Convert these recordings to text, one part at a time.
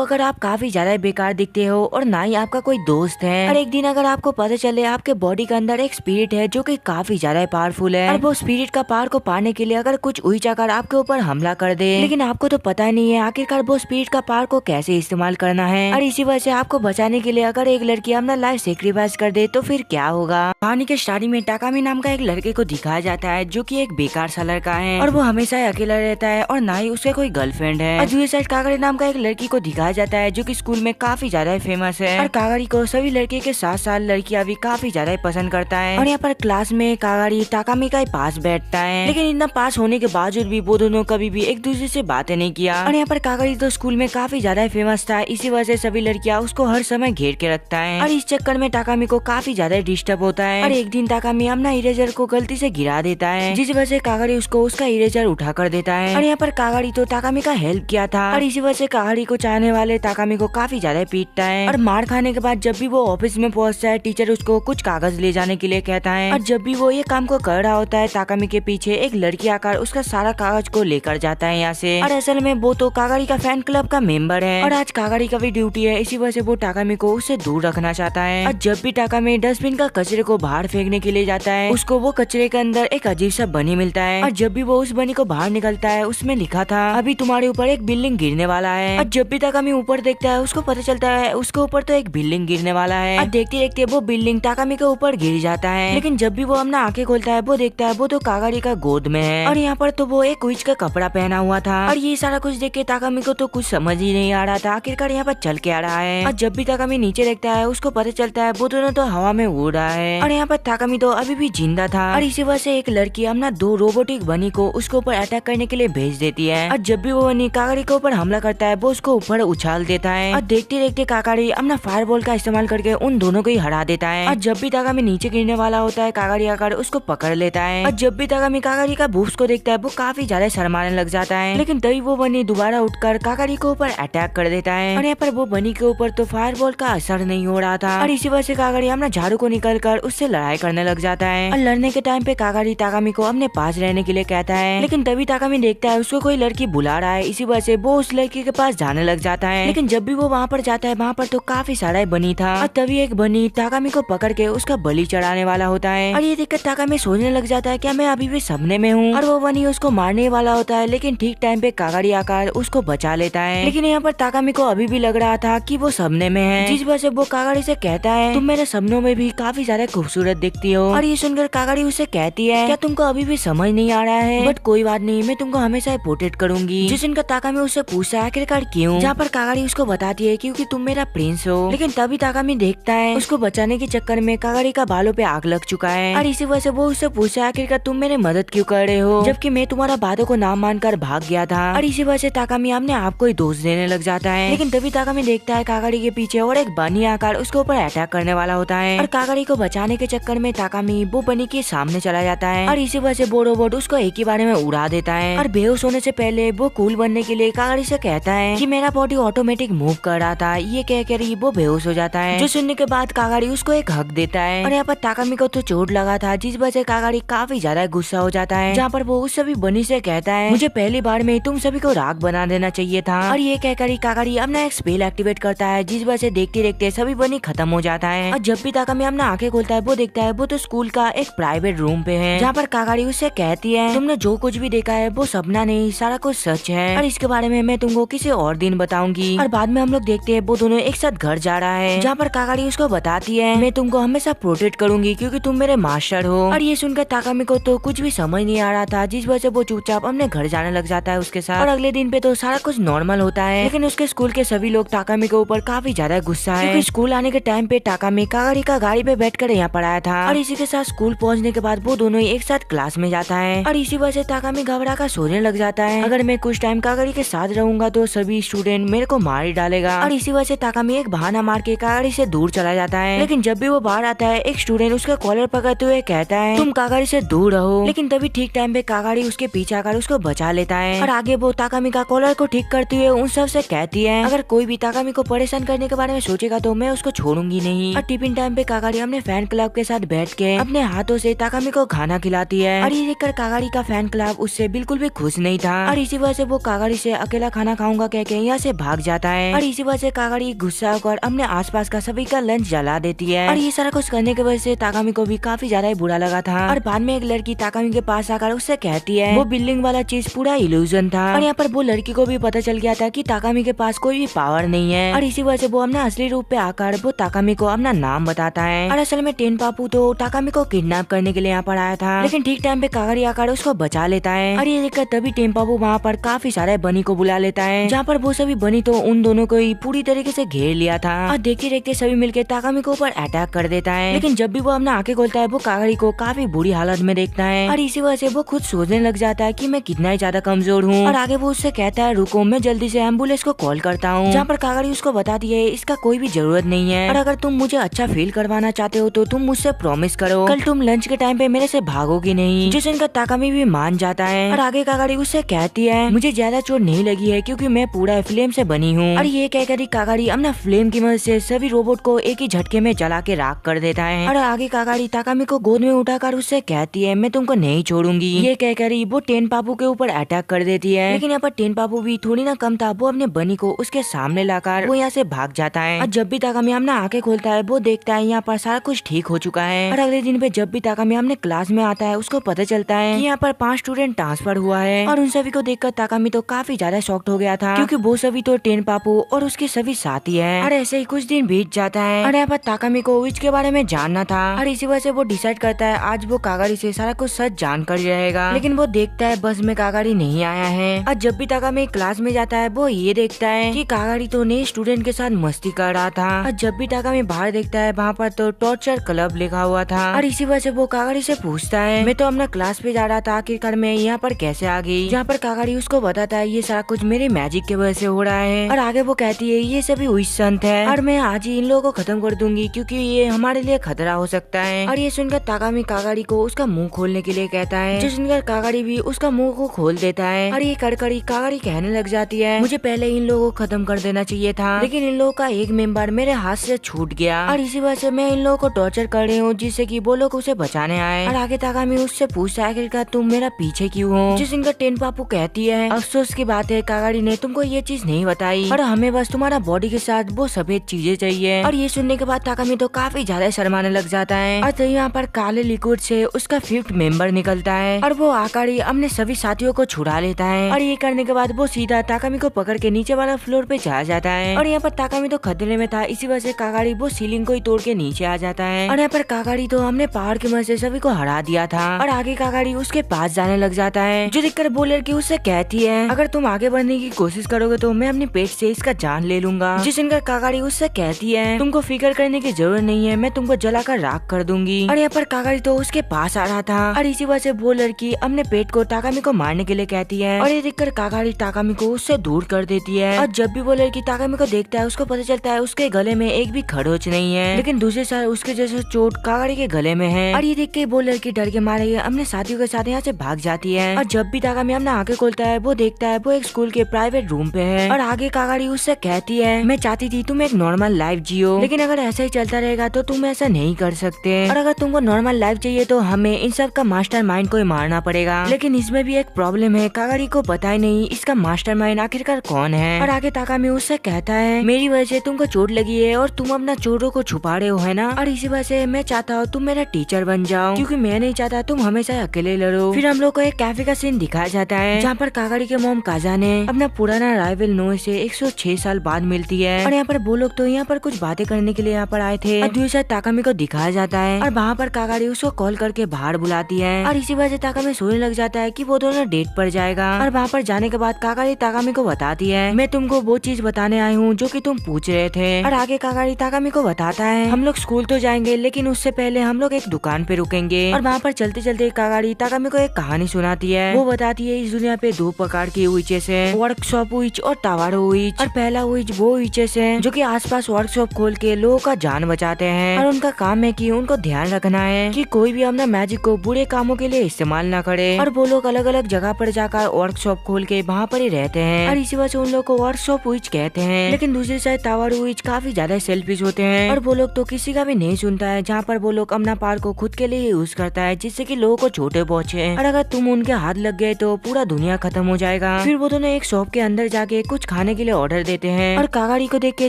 अगर आप काफी ज्यादा बेकार दिखते हो और ना ही आपका कोई दोस्त है, और एक दिन अगर आपको पता चले आपके बॉडी के अंदर एक स्पिरिट है जो कि काफी ज्यादा पावरफुल है, और वो स्पिरिट का पावर को पाने के लिए अगर कुछ उई जाकर आपके ऊपर हमला कर दे, लेकिन आपको तो पता नहीं है आखिरकार वो स्पिरिट का पावर को कैसे इस्तेमाल करना है, और इसी वजह से आपको बचाने के लिए अगर एक लड़की अपना लाइफ सेक्रीफाइस कर दे तो फिर क्या होगा। कहानी के स्टार्टिंग में टाकामी नाम का एक लड़के को दिखाया जाता है जो कि एक बेकार सा लड़का है और वो हमेशा ही अकेला रहता है और ना ही उसके कोई गर्लफ्रेंड है। और दूसरी साइड कागड़ी नाम का एक लड़की को दिखाया जाता है जो कि स्कूल में काफी ज्यादा फेमस है, और कागड़ी को सभी लड़के के साथ साथ लड़कियां भी काफी ज्यादा पसंद करता है। और यहाँ पर क्लास में कागड़ी टाकामी का पास बैठता है, लेकिन इतना पास होने के बावजूद भी वो दोनों कभी भी एक दूसरे से बातें नहीं किया। और यहाँ पर कागड़ी तो स्कूल में काफी ज्यादा फेमस था, इसी वजह से सभी लड़कियां उसको हर समय घेर के रखता है, और इस चक्कर में टाकामी को काफी ज्यादा डिस्टर्ब होता है। और एक दिन टाकामी अपना इरेजर को गलती से गिरा देता है, जिस वजह से कागड़ी उसको उसका इरेजर उठा कर देता है। और यहाँ पर कागड़ी तो टाकामी का हेल्प किया था, और इसी वजह से कागड़ी को चाहने वाले टाकामी को काफी ज्यादा पीटता है। और मार खाने के बाद जब भी वो ऑफिस में पहुंचता है, टीचर उसको कुछ कागज ले जाने के लिए कहता है, और जब भी वो ये काम को कर रहा होता है टाकामी के पीछे एक लड़की आकर उसका सारा कागज को लेकर जाता है यहाँ से। और असल में वो तो कागड़ी का फैन क्लब का मेंबर है, और आज कागड़ी का भी ड्यूटी है, इसी वजह से वो टाकामी को उससे दूर रखना चाहता है। और जब भी टाकामी डस्टबिन का कचरे को बाहर फेंकने के लिए जाता है, उसको वो कचरे के अंदर एक अजीब सा बनी मिलता है, और जब भी वो उस बनी को बाहर निकलता है उसमें लिखा था अभी तुम्हारे ऊपर एक बिल्डिंग गिरने वाला है। और जब भी टाकामी ऊपर देखता है उसको पता चलता है उसके ऊपर तो एक बिल्डिंग गिरने वाला है, और देखते देखते वो बिल्डिंग टाकामी के ऊपर गिर जाता है। लेकिन जब भी वो अपना आंखें खोलता है वो देखता है वो तो कागड़ी का गोद में है, और यहाँ पर तो वो एक विच का कपड़ा पहना हुआ था। और ये सारा कुछ देख के टाकामी को तो कुछ समझ ही नहीं आ रहा था आखिरकार यहाँ पर चल के आ रहा है। और जब भी टाकामी नीचे देखता है उसको पता चलता है वो दोनों तो हवा में उड़ रहा है, और यहाँ पर टाकामी तो अभी भी जिंदा था। और इसी वजह से एक लड़की अपना 2 रोबोटिक बनी को उसके ऊपर अटैक करने के लिए भेज देती है, और जब भी वो बनी कागड़ी के ऊपर हमला करता है वो उसको ऊपर उछाल देता है, और देखते देखते कागड़ी अपना फायरबॉल का इस्तेमाल करके उन दोनों को ही हरा देता है। और जब भी टाकामी नीचे गिरने वाला होता है कागड़ी आकर उसको पकड़ लेता है, और जब भी टाकामी कागड़ी का बूब्स को देखता है वो काफी ज्यादा शर्माने लग जाता है। लेकिन तभी वो बनी दोबारा उठकर कागड़ी के ऊपर अटैक कर देता है, और यहाँ पर वो बनी के ऊपर तो फायरबॉल का असर नहीं हो रहा था, और इसी वजह से कागड़ी अपना झाड़ू को निकल कर उससे लड़ाई करने लग जाता है। और लड़ने के टाइम पे कागड़ी टाकामी को अपने पास रहने के लिए कहता है, लेकिन तभी टाकामी देखता है उसको कोई लड़की बुला रहा है, इसी वजह से वो उस लड़की के पास जाने लग जाता है। लेकिन जब भी वो वहाँ पर जाता है वहाँ पर तो काफी सारा बनी था, और तभी एक बनी टाकामी को पकड़ के उसका बलि चढ़ाने वाला होता है। और ये देखकर टाकामी सोचने लग जाता है क्या मैं अभी भी सपने में हूँ, और वो बनी उसको मारने वाला होता है, लेकिन ठीक टाइम पे कागड़ी आकर उसको बचा लेता है। लेकिन यहाँ पर टाकामी को अभी भी लग रहा था कि वो सपने में है, जिस वजह से वो कागड़ी से कहता है तुम मेरे सपनों में भी काफी ज्यादा खूबसूरत दिखती हो। और ये सुनकर कागड़ी उससे कहती है क्या तुमको अभी भी समझ नहीं आ रहा है, बट कोई बात नहीं मैं तुमको हमेशा प्रोटेक्ट करूंगी। जिस सुनकर टाकामी उससे पूछता है आखिरकार क्यों, जहाँ पर कागड़ी उसको बताती है क्योंकि तुम मेरा प्रिंस हो। लेकिन तभी टाकामी देखता है उसको बचाने के चक्कर में कागड़ी का बालों पे आग लग चुका है, और इसी वजह से वो उससे पूछता है आखिरकार तुम मेरे मदद क्यों कर रहे हो जबकि मैं तुम्हारा बातों को ना मानकर भाग गया था। और इसी वजह से टाकामी अपने आप को ही दोष देने लग जाता है। लेकिन तभी टाकामी देखता है कागड़ी के पीछे और एक बनी आकर उसके ऊपर अटैक करने वाला होता है, और कागड़ी को बचाने के चक्कर में टाकामी वो बनी के सामने चला जाता है, और इसी वजह से वो रोबोट उसको एक ही बारे में उड़ा देता है। और बेहोश होने से पहले वो कूल बनने के लिए कागड़ी से कहता है कि मेरा बॉडी ऑटोमेटिक मूव कर रहा था, ये कहकर ही वो बेहोश हो जाता है। जो सुनने के बाद कागड़ी उसको एक हक देता है, और यहाँ पर टाकामी को तो चोट लगा था जिस वजह से कागड़ी काफी ज्यादा गुस्सा हो जाता है, जहाँ पर वो उस सभी बनी से कहता है मुझे पहली बार में तुम सभी को राख बना देना चाहिए था। और ये कहकर कागड़ी अपना एक स्पेल एक्टिवेट करता है, जिस वजह से देखते देखते सभी बनी खत्म हो जाता है। और जब भी टाकामी अपना आंखें खोलता है वो देखता है वो तो स्कूल का एक प्राइवेट रूम पे है, जहाँ पर कागड़ी उससे कहती है तुमने जो कुछ भी देखा है वो सपना नहीं सारा कुछ सच है, और इसके बारे में मैं तुमको किसी और दिन बताऊंगी। और बाद में हम लोग देखते हैं वो दोनों एक साथ घर जा रहा है, जहाँ पर कागड़ी उसको बताती है मैं तुमको हमेशा प्रोटेक्ट करूंगी क्योंकि तुम मेरे मास्टर हो। और ये सुनकर टाकामी को तो कुछ भी समझ नहीं आ रहा था, जिस वजह से वो चुपचाप अपने घर जाने लग जाता है उसके साथ। और अगले दिन पे तो सारा कुछ नॉर्मल होता है, लेकिन उसके स्कूल के सभी लोग टाकामी के ऊपर काफी ज्यादा गुस्सा है, क्योंकि स्कूल आने के टाइम पे टाकामी कागड़ी का गाड़ी पे बैठकर यहाँ पर आया था, और इसी के साथ स्कूल पहुँचने के बाद वो दोनों एक साथ क्लास में जाता है। और इसी वजह से टाकामी घबरा कर सोचने लग जाता है अगर मैं कुछ टाइम कागड़ी के साथ रहूंगा तो सभी स्टूडेंट मेरे को मार ही डालेगा। और इसी वजह से टाकामी एक बहाना मार के कागड़ी से दूर चला जाता है। लेकिन जब भी वो बाहर आता है एक स्टूडेंट उसका कॉलर पकड़ते हुए कहता है तुम कागड़ी से दूर रहो। लेकिन तभी ठीक टाइम पे कागड़ी उसके पीछे आकर उसको बचा लेता है, और आगे वो टाकामी का कॉलर को ठीक करते हुए उन सब से कहती है अगर कोई भी टाकामी को परेशान करने के बारे में सोचेगा तो मैं उसको छोड़ूंगी नहीं। और टिफिन टाइम पे कागड़ी अपने फैन क्लब के साथ बैठ के अपने हाथों से टाकामी को खाना खिलाती है, और ये देखकर कागड़ी का फैन क्लब उससे बिल्कुल भी खुश नहीं था, और इसी वजह से वो कागड़ी से अकेला खाना खाऊंगा कह के यहाँ से भाग भाग जाता है और इसी वजह से कागाड़ी गुस्सा होकर अपने आसपास का सभी का लंच जला देती है और ये सारा कुछ करने की वजह से ताकामी को भी काफी ज्यादा बुरा लगा था। और बाद में एक लड़की ताकामी के पास आकर उससे कहती है वो बिल्डिंग वाला चीज पूरा इल्यूजन था और यहाँ पर वो लड़की को भी पता चल गया था कि ताकामी के पास कोई भी पावर नहीं है और इसी वजह से वो अपना असली रूप पे आकर वो ताकामी को अपना नाम बताता है। और असल में टेन पापू तो ताकामी को किडनैप करने के लिए यहाँ पर आया था, लेकिन ठीक टाइम पे कागाड़ी आकर उसको बचा लेता है और ये देखकर तभी टेन पापू वहाँ पर काफी सारे बनी को बुला लेता है, जहाँ पर वो सभी बनी तो उन दोनों को ही पूरी तरीके से घेर लिया था और देखते देखते सभी मिलकर ताकामी को ऊपर अटैक कर देता है। लेकिन जब भी वो अपना आंखें खोलता है वो कागाड़ी को काफी बुरी हालत में देखता है और इसी वजह से वो खुद सोचने लग जाता है कि मैं कितना ही ज्यादा कमजोर हूँ और आगे वो उससे कहता है रुको मैं जल्दी से एम्बुलेंस को कॉल करता हूँ, जहाँ पर कागाड़ी उसको बताती है इसका कोई भी जरूरत नहीं है और अगर तुम मुझे अच्छा फील करवाना चाहते हो तो तुम मुझसे प्रॉमिस करो कल तुम लंच के टाइम पे मेरे से भागोगी नहीं, जिसे इनका ताकामी भी मान जाता है। और आगे कागाड़ी उससे कहती है मुझे ज्यादा चोट नहीं लगी है क्योंकि मैं पूरा फ्लेम से बनी हूँ और ये कहकर कागाड़ी अपना फ्लेम की मदद से सभी रोबोट को एक ही झटके में जला के राख कर देता है। और आगे कागाड़ी ताकामी को गोद में उठाकर उससे कहती है मैं तुमको नहीं छोड़ूंगी, ये कहकर वो टेन पापू के ऊपर अटैक कर देती है। लेकिन यहाँ पर टेन पापू भी थोड़ी ना कम था, वो अपने बनी को उसके सामने लाकर वो यहाँ से भाग जाता है और जब भी ताकामी अपना आंखें खोलता है वो देखता है यहाँ पर सारा कुछ ठीक हो चुका है। और अगले दिन पे जब भी ताकामी अपने क्लास में आता है उसको पता चलता है कि यहाँ पर 5 स्टूडेंट ट्रांसफर हुआ है और उन सभी को देखकर ताकामी तो काफी ज्यादा शॉक्ड हो गया था क्योंकि वो सभी तो टेन पापू और उसके सभी साथी है। और ऐसे ही कुछ दिन बीत जाता है और यहाँ पर ताकामी को विच के बारे में जानना था और इसी वजह से वो डिसाइड करता है आज वो कागाड़ी से सारा कुछ सच जानकर रहेगा। लेकिन वो देखता है बस में कागाड़ी नहीं आया है और जब भी ताकामी क्लास में जाता है वो ये देखता है कि कागाड़ी तो नए स्टूडेंट के साथ मस्ती कर रहा था और जब भी ताकामी बाहर देखता है वहाँ पर तो टॉर्चर क्लब लिखा हुआ था और इसी वजह से वो कागाड़ी से पूछता है मैं तो अपना क्लास पे जा रहा था आखिरकार मैं यहाँ पर कैसे आ गई, जहाँ पर कागाड़ी उसको बताता है ये सारा कुछ मेरे मैजिक की वजह से हो रहा है। और आगे वो कहती है ये सभी विश संत है और मैं आज ही इन लोगों को खत्म कर दूंगी क्योंकि ये हमारे लिए खतरा हो सकता है। और ये सुनकर ताकामी कागाड़ी को उसका मुंह खोलने के लिए कहता है, जो सुनकर कागाड़ी भी उसका मुंह को खोल देता है और ये कड़कड़ी कागाड़ी कहने लग जाती है मुझे पहले इन लोगों को खत्म कर देना चाहिए था, लेकिन इन लोगों का एक मेंबर मेरे हाथ से छूट गया और इसी वजह से मैं इन लोगों को टॉर्चर कर रही हूँ जिससे कि वो लोग उसे बचाने आए। और आगे ताकामी उससे पूछता है आखिरकार तुम मेरा पीछे क्यों हो, जिस इनका टेन पापू कहती है अफसोस की बात है कागाड़ी ने तुमको ये चीज नहीं बताई और हमें बस तुम्हारा बॉडी के साथ वो सफेद चीजें चाहिए। और ये सुनने के बाद ताकामी तो काफी ज्यादा शर्माने लग जाता है और तो यहाँ पर काले लिक्विड से उसका 5th मेंबर निकलता है और वो आकारी अपने सभी साथियों को छुड़ा लेता है और ये करने के बाद वो सीधा ताकामी को पकड़ के नीचे वाला फ्लोर पे चला जाता है। और यहाँ पर ताकामी तो खतरे में था, इसी वजह से कागाड़ी वो सीलिंग को ही तोड़ के नीचे आ जाता है और यहाँ पर कागाड़ी तो हमने पहाड़ की मदद से सभी को हरा दिया था। और आगे कागाड़ी उसके पास जाने लग जाता है, जो देखकर वो लड़की उससे कहती है अगर तुम आगे बढ़ने की कोशिश करोगे तो मैं अपने पेट से इसका जान ले लूंगा। जिस सुनकर कागाड़ी उससे कहती है तुमको फिक्र करने की जरूरत नहीं है, मैं तुमको जलाकर राख कर दूंगी। और यहाँ पर कागाड़ी तो उसके पास आ रहा था और इसी वजह से वो लड़की अपने पेट को ताकामी को मारने के लिए कहती है और ये देखकर कागाड़ी ताकामी को उससे दूर कर देती है। और जब भी वो लड़की ताकामी को देखता है उसको पता चलता है उसके गले में एक भी खरोच नहीं है, लेकिन दूसरे साल उसके जैसा चोट कागाड़ी के गले में है। और ये देख के वो लड़की डर के मारे अपने साथियों के साथ यहाँ से भाग जाती है। और जब भी ताकामी अपना आंखें खोलता है वो देखता है वो एक स्कूल के प्राइवेट रूम पे है और आगे कागाड़ी उससे कहती है मैं चाहती थी तुम एक नॉर्मल लाइफ जियो, लेकिन अगर ऐसा ही चलता रहेगा तो तुम ऐसा नहीं कर सकते और अगर तुमको नॉर्मल लाइफ चाहिए तो हमें इन सब का मास्टरमाइंड को ही मारना पड़ेगा। लेकिन इसमें भी एक प्रॉब्लम है, कागाड़ी को पता ही नहीं इसका मास्टरमाइंड आखिरकार कौन है। और आगे ताकामी उससे कहता है मेरी वजह से तुमको चोट लगी है और तुम अपना चोटों को छुपा रहे हो है ना, और इसी वजह से मैं चाहता हूँ तुम मेरा टीचर बन जाओ क्योंकि मैं नहीं चाहता तुम हमेशा अकेले लड़ो। फिर हम लोग को एक कैफे का सीन दिखाया जाता है जहाँ पर कागाड़ी के मोम काजाने अपना पुराना राइवल नोए से 106 साल बाद मिलती है और यहाँ पर वो लोग तो यहाँ पर कुछ बातें करने के लिए यहाँ पर आए थे। और दूसरी ताकामी को दिखाया जाता है और वहाँ पर कागाड़ी उसको कॉल करके बाहर बुलाती है और इसी वजह से ताकामी सोचने लग जाता है कि वो दोनों डेट पर जाएगा। और वहाँ पर जाने के बाद कागाड़ी ताकामी को बताती है मैं तुमको वो चीज बताने आई हूँ जो कि तुम पूछ रहे थे। और आगे कागाड़ी ताकामी को बताता है हम लोग स्कूल तो जाएंगे लेकिन उससे पहले हम लोग एक दुकान पे रुकेंगे। और वहाँ पर चलते चलते कागाड़ी ताकामी को एक कहानी सुनाती है। वो बताती है इस दुनिया पे 2 प्रकार के विचेस है, वर्कशॉप विच और टावारो विच। और पहला विच वो विचेस है जो कि आसपास वर्कशॉप खोल के लोगों का जान बचाते हैं और उनका काम है कि उनको ध्यान रखना है कि कोई भी अपना मैजिक को बुरे कामों के लिए इस्तेमाल ना करे। और वो लोग अलग अलग जगह पर जाकर वर्कशॉप खोल के वहाँ पर ही रहते हैं और इसी वजह से उन लोग को वर्कशॉप विच कहते हैं। लेकिन दूसरी साइड टावारो विच काफी ज्यादा सेल्फिश होते हैं और वो लोग तो किसी का भी नहीं सुनता है, जहाँ पर वो लोग अपना पावर को खुद के लिए यूज करता है जिससे कि लोगों को छोटे पहुँचे और अगर तुम उनके हाथ लग गए तो पूरा दुनिया खत्म हो जाएगा। फिर वो दोनों एक शॉप के अंदर जाके कुछ खाने के लिए ऑर्डर देते हैं और कागाड़ी को देख के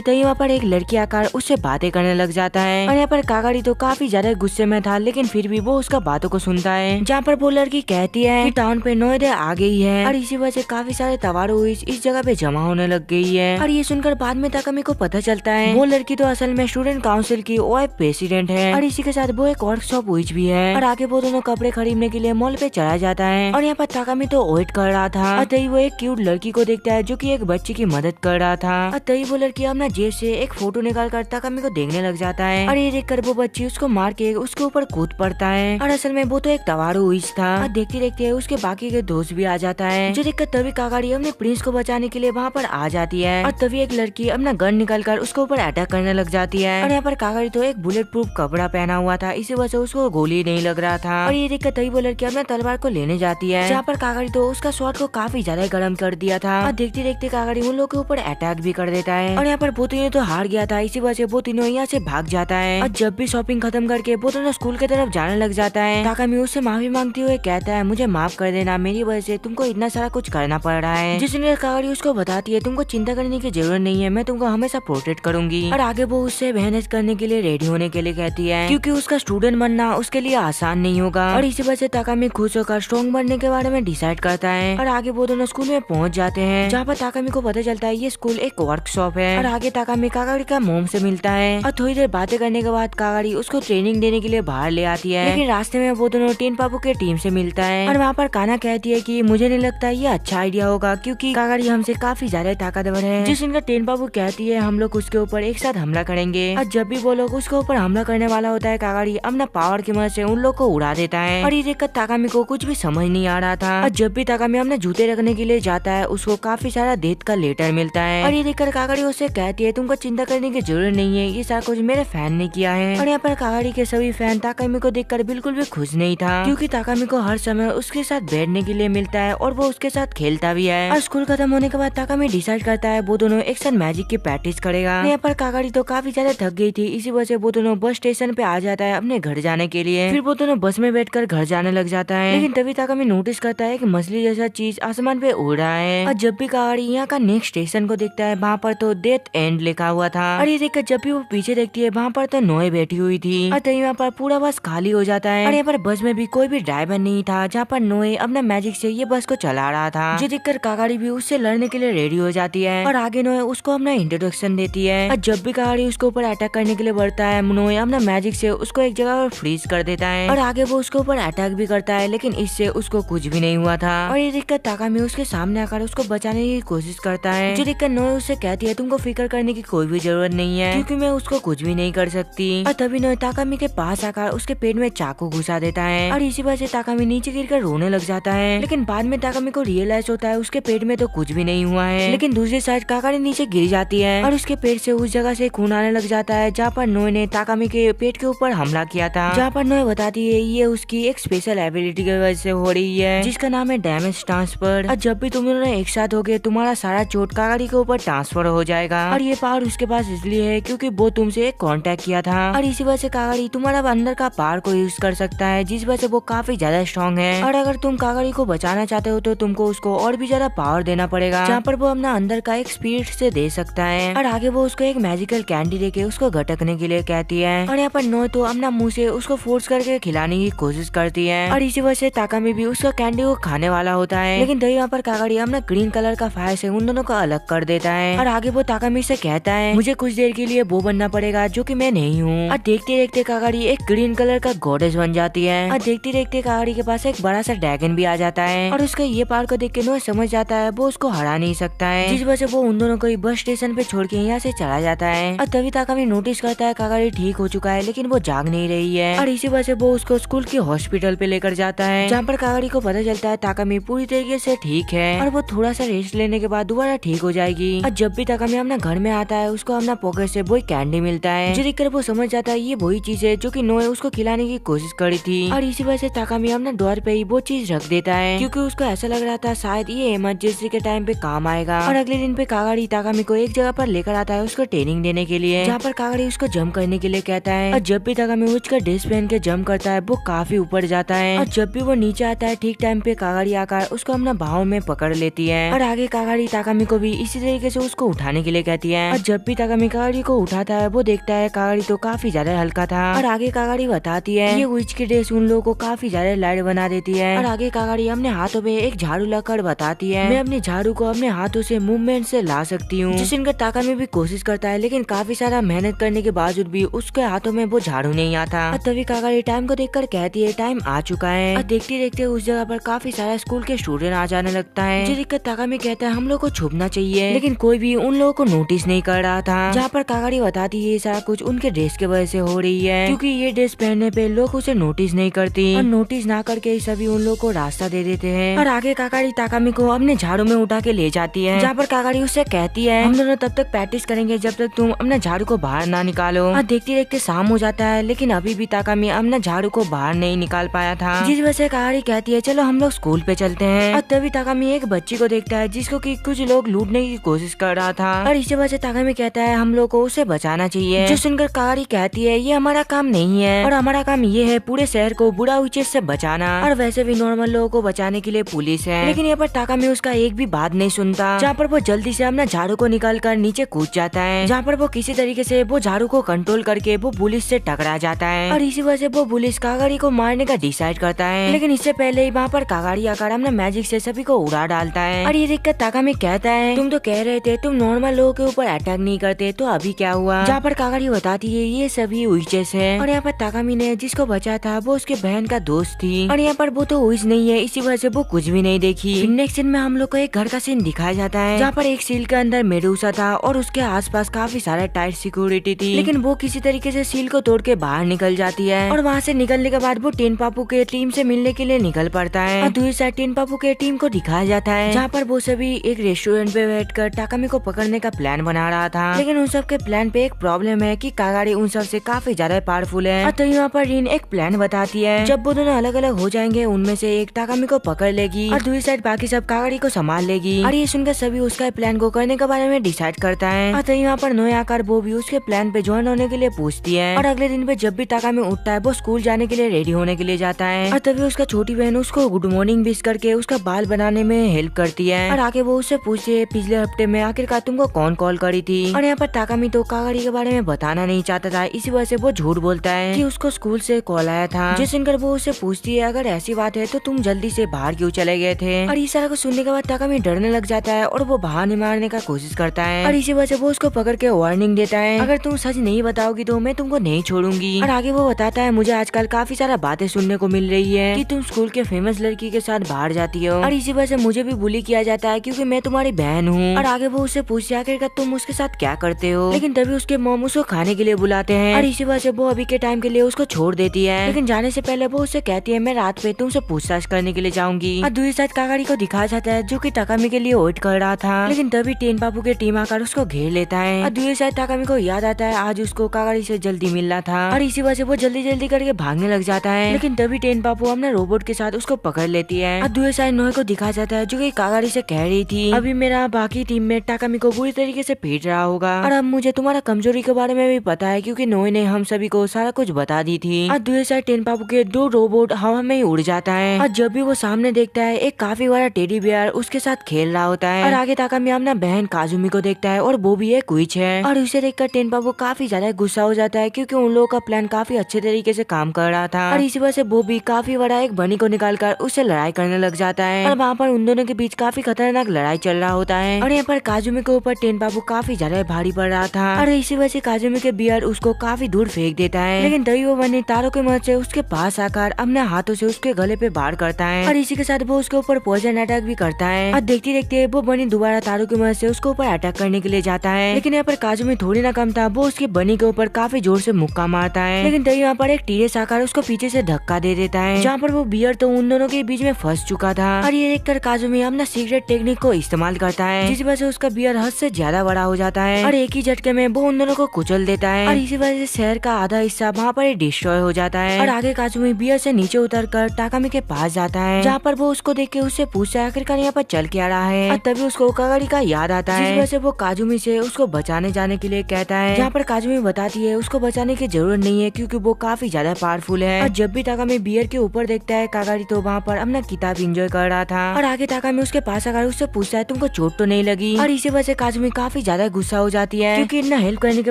तभी वहाँ पर एक लड़की आकर उससे बातें करने लग जाता है। और यहाँ पर कागाड़ी तो काफी ज्यादा गुस्से में था, लेकिन फिर भी वो उसका बातों को सुनता है। जहाँ पर वो लड़की कहती है कि टाउन पे नोएडे आ गई है और इसी वजह से काफी सारे तवारू इस जगह पे जमा होने लग गई है। और ये सुनकर बाद में ताकामी को पता चलता है वो लड़की तो असल में स्टूडेंट काउंसिल की OF प्रेसिडेंट है और इसी के साथ वो एक वर्कशॉप हुई भी है। और आगे वो दोनों कपड़े खरीदने के लिए मॉल पे चला जाता है। और यहाँ पर ताकामी तो वेट कर रहा था और तभी वो एक क्यूट लड़की को देखता है जो कि एक बच्चे की मदद कर रहा था। और तभी वो लड़की अपना जेब से एक फोटो निकाल कर ताकामी को देखने लग जाता है। और ये देखकर वो बच्ची उसको मार के उसके ऊपर कूद पड़ता है। और असल में वो तो एक तवारू था। और देखते देखते उसके बाकी के दोस्त भी आ जाता है, जो देखकर तभी कागाड़ी अपने प्रिंस को बचाने के लिए वहाँ पर आ जाती है। और तभी एक लड़की अपना गन निकाल कर उसके ऊपर अटैक करने लग जाती है। और यहाँ पर कागाड़ी तो एक बुलेट प्रूफ कपड़ा पहना हुआ था, इसी वजह से उसको गोली नहीं लग रहा था। और ये देखकर तभी वो लड़की अपना तलवार को लेने जाती है, जहाँ पर कागाड़ी तो उसका शॉट को काफी ज्यादा गर्म कर दिया था। और देखते देखते कागाड़ी उन लोगों के ऊपर अटैक भी कर देता है। और यहाँ पर वो तीनों तो हार गया था, इसी वजह से वो तीनों यहाँ से भाग जाता है। और जब भी शॉपिंग खत्म करके वो दोनों स्कूल की तरफ जाने लग जाता है, ताकामी उससे माफी मांगते हुए कहता है मुझे माफ कर देना, मेरी वजह से तुमको इतना सारा कुछ करना पड़ रहा है। जिसने कागाड़ी उसको बताती है तुमको चिंता करने की जरूरत नहीं है, मैं तुमको हमेशा प्रोटेक्ट करूंगी। और आगे वो उससे मेहनत करने के लिए रेडी होने के लिए कहती है, क्योंकि उसका स्टूडेंट बनना उसके लिए आसान नहीं होगा। और इसी वजह से ताकामी खुश होकर स्ट्रॉन्ग बनने के बारे में डिसाइड करता है। और आगे वो दोनों स्कूल में पहुंच जाते हैं, जहाँ पर ताकामी को पता चलता है ये स्कूल एक वर्कशॉप है। और आगे ताकामी कागाड़ी का मोम से मिलता है और थोड़ी देर बातें करने के बाद कागाड़ी उसको ट्रेनिंग देने के लिए बाहर ले आती है। लेकिन रास्ते में वो दोनों टीन पापू के टीम से मिलता है। और वहाँ पर काना कहती है कि मुझे नहीं लगता ये अच्छा आइडिया होगा, क्योंकि कागाड़ी हमसे काफी ज्यादा ताकतवर है। जिस इनका टेन पापू कहती है हम लोग उसके ऊपर एक साथ हमला करेंगे। और जब भी वो लोग उसके ऊपर हमला करने वाला होता है, कागाड़ी अपना पावर की मदद से उन लोग को उड़ा देता है। और ये देखकर ताकामी को कुछ भी समझ नहीं आ रहा था। और जब भी ताकामी अपने जूते रखने के लिए जाता है, उसको काफी सारा डेथ का लेटर मिलता है। और ये देखकर कागाड़ी उससे कहती है तुमको चिंता करने की जरूरत नहीं है, ये सारा कुछ मेरे फैन ने किया है। और यहाँ पर कागाड़ी के सभी फैन ताकामी को देखकर बिल्कुल भी खुश नहीं था, क्योंकि ताकामी को हर समय उसके साथ बैठने के लिए मिलता है और वो उसके साथ खेलता भी है। और स्कूल खत्म होने के बाद ताकामी डिसाइड करता है वो दोनों एक साथ मैजिक की प्रैक्टिस करेगा। यहाँ पर कागाड़ी तो काफी ज्यादा थक गई थी, इसी वजह से वो दोनों बस स्टेशन पे आ जाता है अपने घर जाने के लिए। फिर वो दोनों बस में बैठकर घर जाने लग जाता है। लेकिन तभी ताकामी नोटिस करता है कि मछली जैसा चीज आसमान पे उड़ रहा है। और जब भी कागाड़ी यहाँ का नेक्स्ट स्टेशन को देखता है, वहाँ पर तो डेथ एंड लिखा हुआ था। और ये देखकर जब भी वो पीछे देखती है, वहाँ पर तो नोए बैठी हुई थी। और तभी वहाँ पर पूरा बस खाली हो जाता है। और यहाँ पर बस में भी कोई भी ड्राइवर नहीं था, जहाँ पर नोए अपना मैजिक से ये बस को चला रहा था। जो देखकर कागाड़ी भी उससे लड़ने के लिए रेडी हो जाती है। और आगे नोए उसको अपना इंट्रोडक्शन देती है। और जब भी कागाड़ी उसके ऊपर अटैक करने के लिए बढ़ता है, नोए अपना मैजिक से उसको एक जगह पर फ्रीज कर देता है। और आगे वो उसके ऊपर अटैक भी करता है, लेकिन इससे उसको कुछ भी नहीं हुआ था। और ये देखकर ताकामी उसके सामने आकर उसको बचाने की कोशिश करता है। जो देखकर नोए उससे कहती है तुमको फिक्र करने की कोई भी जरूरत नहीं है, क्योंकि मैं उसको कुछ भी नहीं कर सकती। और तभी नोए ताकामी के पास आकर उसके पेट में चाकू घुसा देता है। और इसी वजह से ताकामी नीचे गिरकर रोने लग जाता है। लेकिन बाद में ताकामी को रियलाइज होता है उसके पेट में तो कुछ भी नहीं हुआ है। लेकिन दूसरी साइड कागाड़ी नीचे गिर जाती है और उसके पेट से उस जगह से खून आने लग जाता है, जहाँ पर नोए ने ताकामी के पेट के ऊपर हमला किया था। जहाँ पर नोए बताती है ये उसकी एक स्पेशल एबिलिटी की वजह से हो रही है, जिसका नाम है डैमेज ट्रांसफर। और जब भी तुम दोनों एक साथ हो गए, तुम्हारा सारा चोट कागाड़ी के ऊपर ट्रांसफर हो जाएगा। और ये पावर उसके पास इसलिए है क्योंकि वो तुमसे एक कांटेक्ट किया था। और इसी वजह से कागाड़ी तुम्हारा अंदर का पावर को यूज कर सकता है, जिस वजह से वो काफी ज्यादा स्ट्रॉन्ग है। और अगर तुम कागाड़ी को बचाना चाहते हो तो तुमको उसको और भी ज्यादा पावर देना पड़ेगा, जहाँ पर वो अपना अंदर का एक स्पिरिट से दे सकता है। और आगे वो उसको एक मैजिकल कैंडी देके उसको घटकने के लिए कहती है। और यहाँ पर नोए तो अपना मुंह से उसको फोर्स करके खिलाने की कोशिश करती है। और इसी वजह से ताकामी भी उसका कैंडी को खाने वाला होता है, लेकिन तभी वहाँ पर कागाड़ी अपना ग्रीन कलर का फायर से उन दोनों को अलग कर देता है। और आगे वो ताकामी से कहता है मुझे कुछ देर के लिए वो बनना पड़ेगा जो कि मैं नहीं हूँ। और देखते देखते कागाड़ी एक ग्रीन कलर का गॉडेस बन जाती है। और देखते देखते कागाड़ी के पास एक बड़ा सा ड्रैगन भी आ जाता है। और उसका ये पावर को देख के नोए समझ जाता है वो उसको हरा नहीं सकता है, जिस वजह से वो उन दोनों को बस स्टेशन पे छोड़ के यहाँ से चला जाता है। और तभी ताकामी नोटिस करता है कागाड़ी ठीक हो चुका है, लेकिन वो जाग नहीं रही है। और इसी वजह से वो उसको स्कूल के हॉस्पिटल पे लेकर जाता है, जहाँ पर कागाड़ी को पता चलता है ताकामी पूरी तरीके से ठीक है और वो थोड़ा सा रेस्ट लेने के बाद दोबारा ठीक हो जाएगी। और जब भी ताकामी अपना घर में आता है, उसको अपना पॉकेट से वही कैंडी मिलता है, जो देखकर वो समझ जाता है ये वही चीज है जो कि नोए उसको खिलाने की कोशिश करी थी। और इसी वजह से ताकामी अपना द्वार पे ही वो चीज रख देता है, क्योंकि उसको ऐसा लग रहा था शायद ये इमरजेंसी के टाइम पे काम आएगा। और अगले दिन पे कागाड़ी ताकामी को एक जगह पर लेकर आता है उसको ट्रेनिंग देने के लिए, जहाँ पर कागाड़ी उसको जंप करने के लिए कहता है। और जब भी ताकामी उसका ड्रेस पहन के जंप करता है, वो काफी ऊपर जाता है। और जब भी वो नीचे आता है, ठीक टाइम पे कागाड़ी आकर उसको अपना बाहों में पकड़ लेती है। और आगे कागाड़ी ताकामी ताकामी को भी इसी तरीके से उसको उठाने के लिए कहती है। और जब भी ताकामी कागाड़ी को उठाता है वो देखता है कागाड़ी तो काफी ज्यादा हल्का था। और आगे कागाड़ी बताती है ये विच की ड्रेस उन लोगों को काफी ज्यादा लाइट बना देती है। और आगे कागाड़ी अपने हाथों में एक झाड़ू लाकर बताती है मैं अपने झाड़ू को अपने हाथों से मूवमेंट से ला सकती हूँ। जिस इनका ताकामी भी कोशिश करता है लेकिन काफी सारा मेहनत करने के बावजूद भी उसके हाथों में वो झाड़ू नहीं आता। और तभी कागाड़ी टाइम को देखकर कहती है टाइम आ चुका है। और देखते देखते उस जगह पर काफी सारा स्कूल के स्टूडेंट आ जाने लगता है। जो दिक्कत ताकामी कहता है हम लोग को छुपना चाहिए लेकिन कोई भी उन लोगों को नोटिस नहीं कर रहा था। जहाँ पर कागाड़ी बताती है सारा कुछ उनके ड्रेस की वजह से हो रही है क्योंकि ये ड्रेस पहनने पे लोग उसे नोटिस नहीं करती और नोटिस ना करके सभी उन लोग को रास्ता दे देते हैं। और आगे कागाड़ी ताकामी को अपने झाड़ू में उठा के ले जाती है जहाँ पर कागाड़ी उससे कहती है हम दोनों तब तक प्रैक्टिस करेंगे जब तक तुम अपने झाड़ू को बाहर ना निकालो। और देखते देखते शाम हो जाता है लेकिन अभी भी ताकामी अपने झाड़ू को बाहर नहीं निकाल पाया था जिस वजह से कागाड़ी कहती है चलो हम लोग स्कूल पे चलते हैं। और तभी ताकामी एक बच्ची को देखता है जिसको कि कुछ लोग लूटने की कोशिश कर रहा था और इसी वजह से ताकामी कहता है हम लोग को उसे बचाना चाहिए। जो सुनकर कागाड़ी कहती है ये हमारा काम नहीं है और हमारा काम ये है पूरे शहर को बुरा उचित से बचाना और वैसे भी नॉर्मल लोगों को बचाने के लिए पुलिस है। लेकिन यहाँ पर ताकामी उसका एक भी बात नहीं सुनता जहाँ पर वो जल्दी से अपना झाड़ू को निकाल कर नीचे कूद जाता है जहाँ पर वो किसी तरीके से वो झाड़ू को कंट्रोल करके वो पुलिस से टकरा जाता है और इसी वजह से वो पुलिस कागाड़ी को मारने का डिसाइड करता है। लेकिन इससे पहले ही वहाँ पर कागाड़ी आकर अपने मैजिक से सभी को उड़ा डालता है। और ये देखकर ताकामी कहता है तुम तो कह रहे थे तुम नॉर्मल लोगों के ऊपर अटैक नहीं करते तो अभी क्या हुआ। जहाँ पर कागाड़ी बताती है ये सभी उइचेस है और यहाँ पर ताकामी ने जिसको बचा था वो उसके बहन का दोस्त थी और यहाँ पर वो तो उइच नहीं है इसी वजह से वो कुछ भी नहीं देखी। नेक्स्ट सीन में हम लोग को एक घर का सीन दिखाया जाता है जहाँ पर एक सील के अंदर मेडूसा था और उसके आसपास काफी सारा टाइट सिक्योरिटी थी लेकिन वो किसी तरीके से सील को तोड़ के बाहर निकल जाती है और वहाँ से निकलने के बाद वो टेन पापू के टीम से मिलने के लिए निकल पड़ता है। और दूसरी साइड टेन पापू के टीम को दिखाया जाता है जहाँ पर वो सभी एक रेस्टोरेंट पे बैठकर ताकामी को पकड़ने का प्लान बना रहा था। लेकिन उन सब के प्लान पे एक प्रॉब्लम है कि कागाड़ी उन सब से काफी ज्यादा पावरफुल है। और तभी वहाँ पर रिन एक प्लान बताती है जब वो दोनों अलग अलग हो जाएंगे उनमें से एक ताकामी को पकड़ लेगी और दूसरी साइड बाकी सब कागाड़ी को संभाल लेगी। और ये सुनकर सभी उसका प्लान को करने के बारे में डिसाइड करता है। और तभी वहाँ पर नोया आकर वो भी उसके प्लान पे ज्वाइन होने के लिए पूछती है। और अगले दिन पे जब भी ताकामी उठता है वो स्कूल जाने के लिए रेडी होने के लिए जाता है। और तभी उसका छोटी बहन उसको गुड मॉर्निंग विश करके उसका बाल बनाने में हेल्प करती है। और आगे वो उससे पूछती है पिछले हफ्ते में आखिरकार तुमको कौन कॉल करी थी। और यहाँ पर ताकामी तो कागाड़ी के बारे में बताना नहीं चाहता था इसी वजह से वो झूठ बोलता है कि उसको स्कूल से कॉल आया था। जिस सुनकर वो उससे पूछती है अगर ऐसी बात है तो तुम जल्दी से बाहर क्यों चले गए थे। और इस सारा को सुनने के बाद ताकामी डरने लग जाता है और वो बाहर नहीं मारने का कोशिश करता है। और इसी वजह से वो उसको पकड़ के वार्निंग देता है अगर तुम सच नहीं बताओगी तो मैं तुमको नहीं छोड़ूंगी। और आगे वो बताता है मुझे आजकल काफी सारा बातें सुनने को मिल रही है कि तुम स्कूल के फेमस लड़की के साथ बाहर जाती हो और इसी वजह से मुझे भी बुली किया जाता है क्योंकि मैं तुम्हारी बहन हूँ। और आगे वो उससे पूछती है आखिरकार तुम उसके साथ क्या करते हो। लेकिन तभी उसके मॉम उसको खाने के लिए बुलाते हैं और इसी वजह से वो अभी के टाइम के लिए उसको छोड़ देती है। लेकिन जाने से पहले वो उससे कहती है मैं रात पे तुमसे पूछताछ करने के लिए जाऊंगी। और दूसरी साइड कागाड़ी को दिखाया जाता है जो कि ताकामी के लिए वेट कर रहा था। लेकिन तभी टेन पापू के टीम आकर उसको घेर लेता है। और दूसरी साइड ताकामी को याद आता है आज उसको कागाड़ी से जल्दी मिलना था और इसी वजह से वो जल्दी जल्दी करके भागने लग जाता है। लेकिन तभी टेन पापू अपने रोबोट के साथ उसको पकड़ लेती है। और दूसरी साइड नोए को दिखाया जाता है जो कि कागाड़ी से कह रही थी अभी मेरा बाकी टीम में ताकामी को बुरी तरीके से पीट रहा होगा और अब मुझे तुम्हारा कमजोरी के बारे में भी पता है क्योंकि नोए ने हम सभी को सारा कुछ बता दी थी। और दूसरी साइड टेन पापू के दो रोबोट हवा में ही उड़ जाता है और जब भी वो सामने देखता है एक काफी बड़ा टेडी बियर उसके साथ खेल रहा होता है। और आगे ताकामी अपना बहन काजुमी को देखता है और वो भी एक विच है और उसे देखकर टेन पापू काफी ज्यादा गुस्सा हो जाता है क्योंकि उन लोगों का प्लान काफी अच्छे तरीके से काम कर रहा था। और इसी वजह से वो भी काफी बड़ा एक बनी को निकालकर उससे लड़ाई करने लग जाता है और वहाँ पर उन दोनों के बीच काफी खतरनाक लड़ाई चल रहा होता है। और यहाँ पर काजुमी के ऊपर टेन पापू काफी ज्यादा भारी पड़ रहा था और इसी वजह से काजुमी के बियर उसको काफी दूर फेंक देता है। लेकिन तभी वो बनी तारों की मदद से उसके पास आकर अपने हाथों से उसके गले पे वार करता है और इसी के साथ वो उसके ऊपर पॉइजन अटैक भी करता है। और देखते देखते वो बनी दोबारा तारों की मदद से उसके ऊपर अटैक करने के लिए जाता है। लेकिन यहाँ पर काजुमी थोड़ी ना कम था, वो उसके बनी के ऊपर काफी जोर से मुक्का मारता है। लेकिन तभी यहाँ पर एक टीरेस आकर उसको पीछे से धक्का दे देता है जहाँ पर वो बियर तो उन दोनों के बीच में फंस चुका था। और ये देखकर काजुमी अपना सीक्रेट टेक्निक को इस्तेमाल करता है जिस वजह से उसका बियर हद से ज्यादा बड़ा हो जाता है और एक ही झटके में वो उन दोनों को कुचल देता है और इसी वजह से शहर का आधा हिस्सा वहाँ पर डिस्ट्रॉय हो जाता है। और आगे काजुमी बियर से नीचे उतरकर ताकामी के पास जाता है जहाँ पर वो उसको देख के उससे पूछता है आखिरकार यहाँ पर चल के आ रहा है। और तभी उसको कागाड़ी का याद आता है जिस वजह से वो काजुमी से उसको बचाने जाने के लिए कहता है जहाँ पर काजुमी बताती है उसको बचाने की जरूरत नहीं है क्योंकि वो काफी ज्यादा पावरफुल है। और जब भी ताकामी बियर के ऊपर देखता है कागाड़ी तो वहाँ पर अपना किताब एंजॉय कर रहा था और आगे ताकामी उसके पास आकर उससे पूछता है तुमको तुमको चोट तो नहीं लगी। और इसी वजह से काजुमी काफी ज्यादा गुस्सा हो जाती है, क्योंकि इतना हेल्प करने की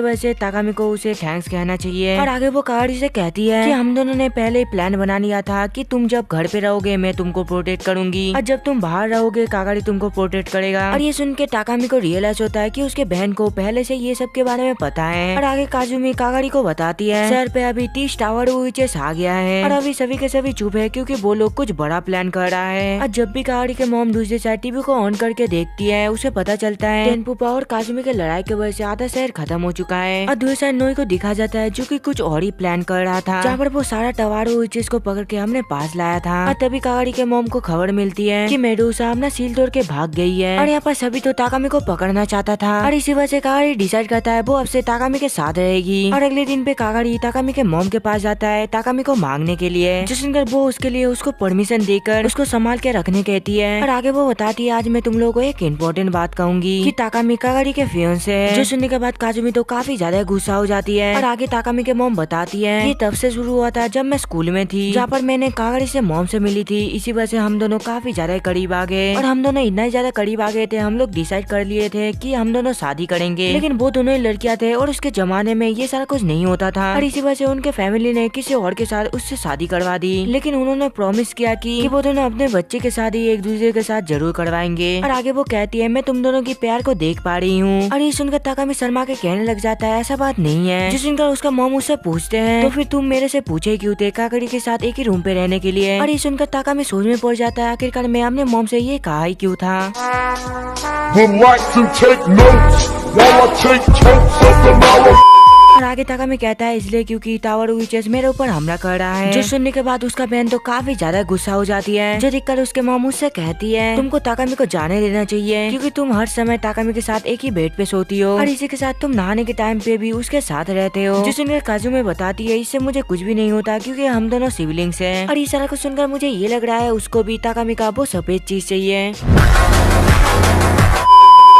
वजह से ताकामी को उसे थैंक्स कहना चाहिए। और आगे वो कागाड़ी से कहती है कि हम दोनों ने पहले प्लान बना लिया था कि तुम जब घर पे रहोगे मैं तुमको प्रोटेक्ट करूंगी, और जब तुम बाहर रहोगे कागाड़ी तुमको प्रोटेक्ट करेगा। और ये सुन के ताकामी को रियलाइज होता है कि उसके बहन को पहले से ये सब के बारे में पता है। और आगे काजुमी कागाड़ी को बताती है शहर पे अभी 30 टावर विचेस आ गया है, और अभी सभी के सभी चुप है क्योंकि वो लोग कुछ बड़ा प्लान कर रहा है। और जब भी कागाड़ी के मॉम दूसरी साइड टीवी को ऑन करके देखती है उसे पता चलता है टेनपुपा और काजुमी के लड़ाई की वजह से आधा शहर खत्म हो चुका है। और दूसरी साइड नोई को दिखा जाता है जो कि कुछ और ही प्लान कर रहा था, जहाँ पर वो सारा टवारो विचेस को पकड़ के हमने पास लाया था। और तभी कागाड़ी के मॉम को खबर मिलती है कि मेडूसा अपना सील तोड़ के भाग गई है, और यहाँ पर सभी तो ताकामी को पकड़ना चाहता था। और इसी वजह से कागाड़ी डिसाइड करता है वो अब से ताकामी के साथ रहेगी। और अगले दिन पे कागाड़ी ताकामी के मॉम के पास जाता है ताकामी को मांगने के लिए, जो सुनकर वो उसके लिए उसको परमिशन देकर उसको संभाल के रखने कहती है। और आगे वो बताती है आज मैं तुम लोगों को एक इम्पोर्टेंट बात कहूंगी कि ताकामी कागाड़ी के फियांसे है। जो सुनने के बाद काजुमी तो काफी ज्यादा गुस्सा हो जाती है। और आगे ताकामी के मॉम बताती है ये तब से शुरू हुआ था जब मैं स्कूल में थी, जहाँ पर मैंने कागाड़ी से मॉम से मिली थी। इसी वजह से हम दोनों काफी ज्यादा करीब आ गए, और हम दोनों इतना ज्यादा करीब आ गए थे हम लोग डिसाइड कर लिए थे कि हम दोनों शादी करेंगे। लेकिन वो दोनों ही लड़कियां थे और उसके जमाने में ये सारा कुछ नहीं होता था, और इसी वजह से उनके फैमिली ने किसी और के साथ उससे शादी करवा दी। लेकिन उन्होंने प्रॉमिस किया कि वो दोनों अपने बच्चे के साथ ही एक दूसरे के साथ जरूर करवाएंगे। और आगे वो कहती है मैं तुम दोनों की प्यार को देख पा रही हूँ। और ये सुनकर ताकामी शर्मा के कहने लग जाता है ऐसा बात नहीं है। जिस सुनकर उसका मॉम उससे पूछते हैं तो फिर तुम मेरे से पूछे क्यों थे काकड़ी के साथ एक ही रूम पे रहने के लिए। और ये सुनकर ताकामी सोच में पड़ जाता है आखिरकार मैं अपने मॉम से ये कहा ही क्यों था। और आगे ताकामी कहता है इसलिए क्योंकि टावर विचेस मेरे ऊपर हमला कर रहा है। जो सुनने के बाद उसका बहन तो काफी ज्यादा गुस्सा हो जाती है, जो देखकर उसके मॉम उससे कहती है तुमको ताकामी को जाने देना चाहिए क्योंकि तुम हर समय ताकामी के साथ एक ही बेड पे सोती हो, और इसी के साथ तुम नहाने के टाइम पे भी उसके साथ रहते हो। जो सुनकर काजुमी बताती है इससे मुझे कुछ भी नहीं होता क्योंकि हम दोनों सिबलिंग्स हैं। और इस सारा कुछ सुनकर मुझे ये लग रहा है उसको भी ताकामी का वो सफेद चीज चाहिए।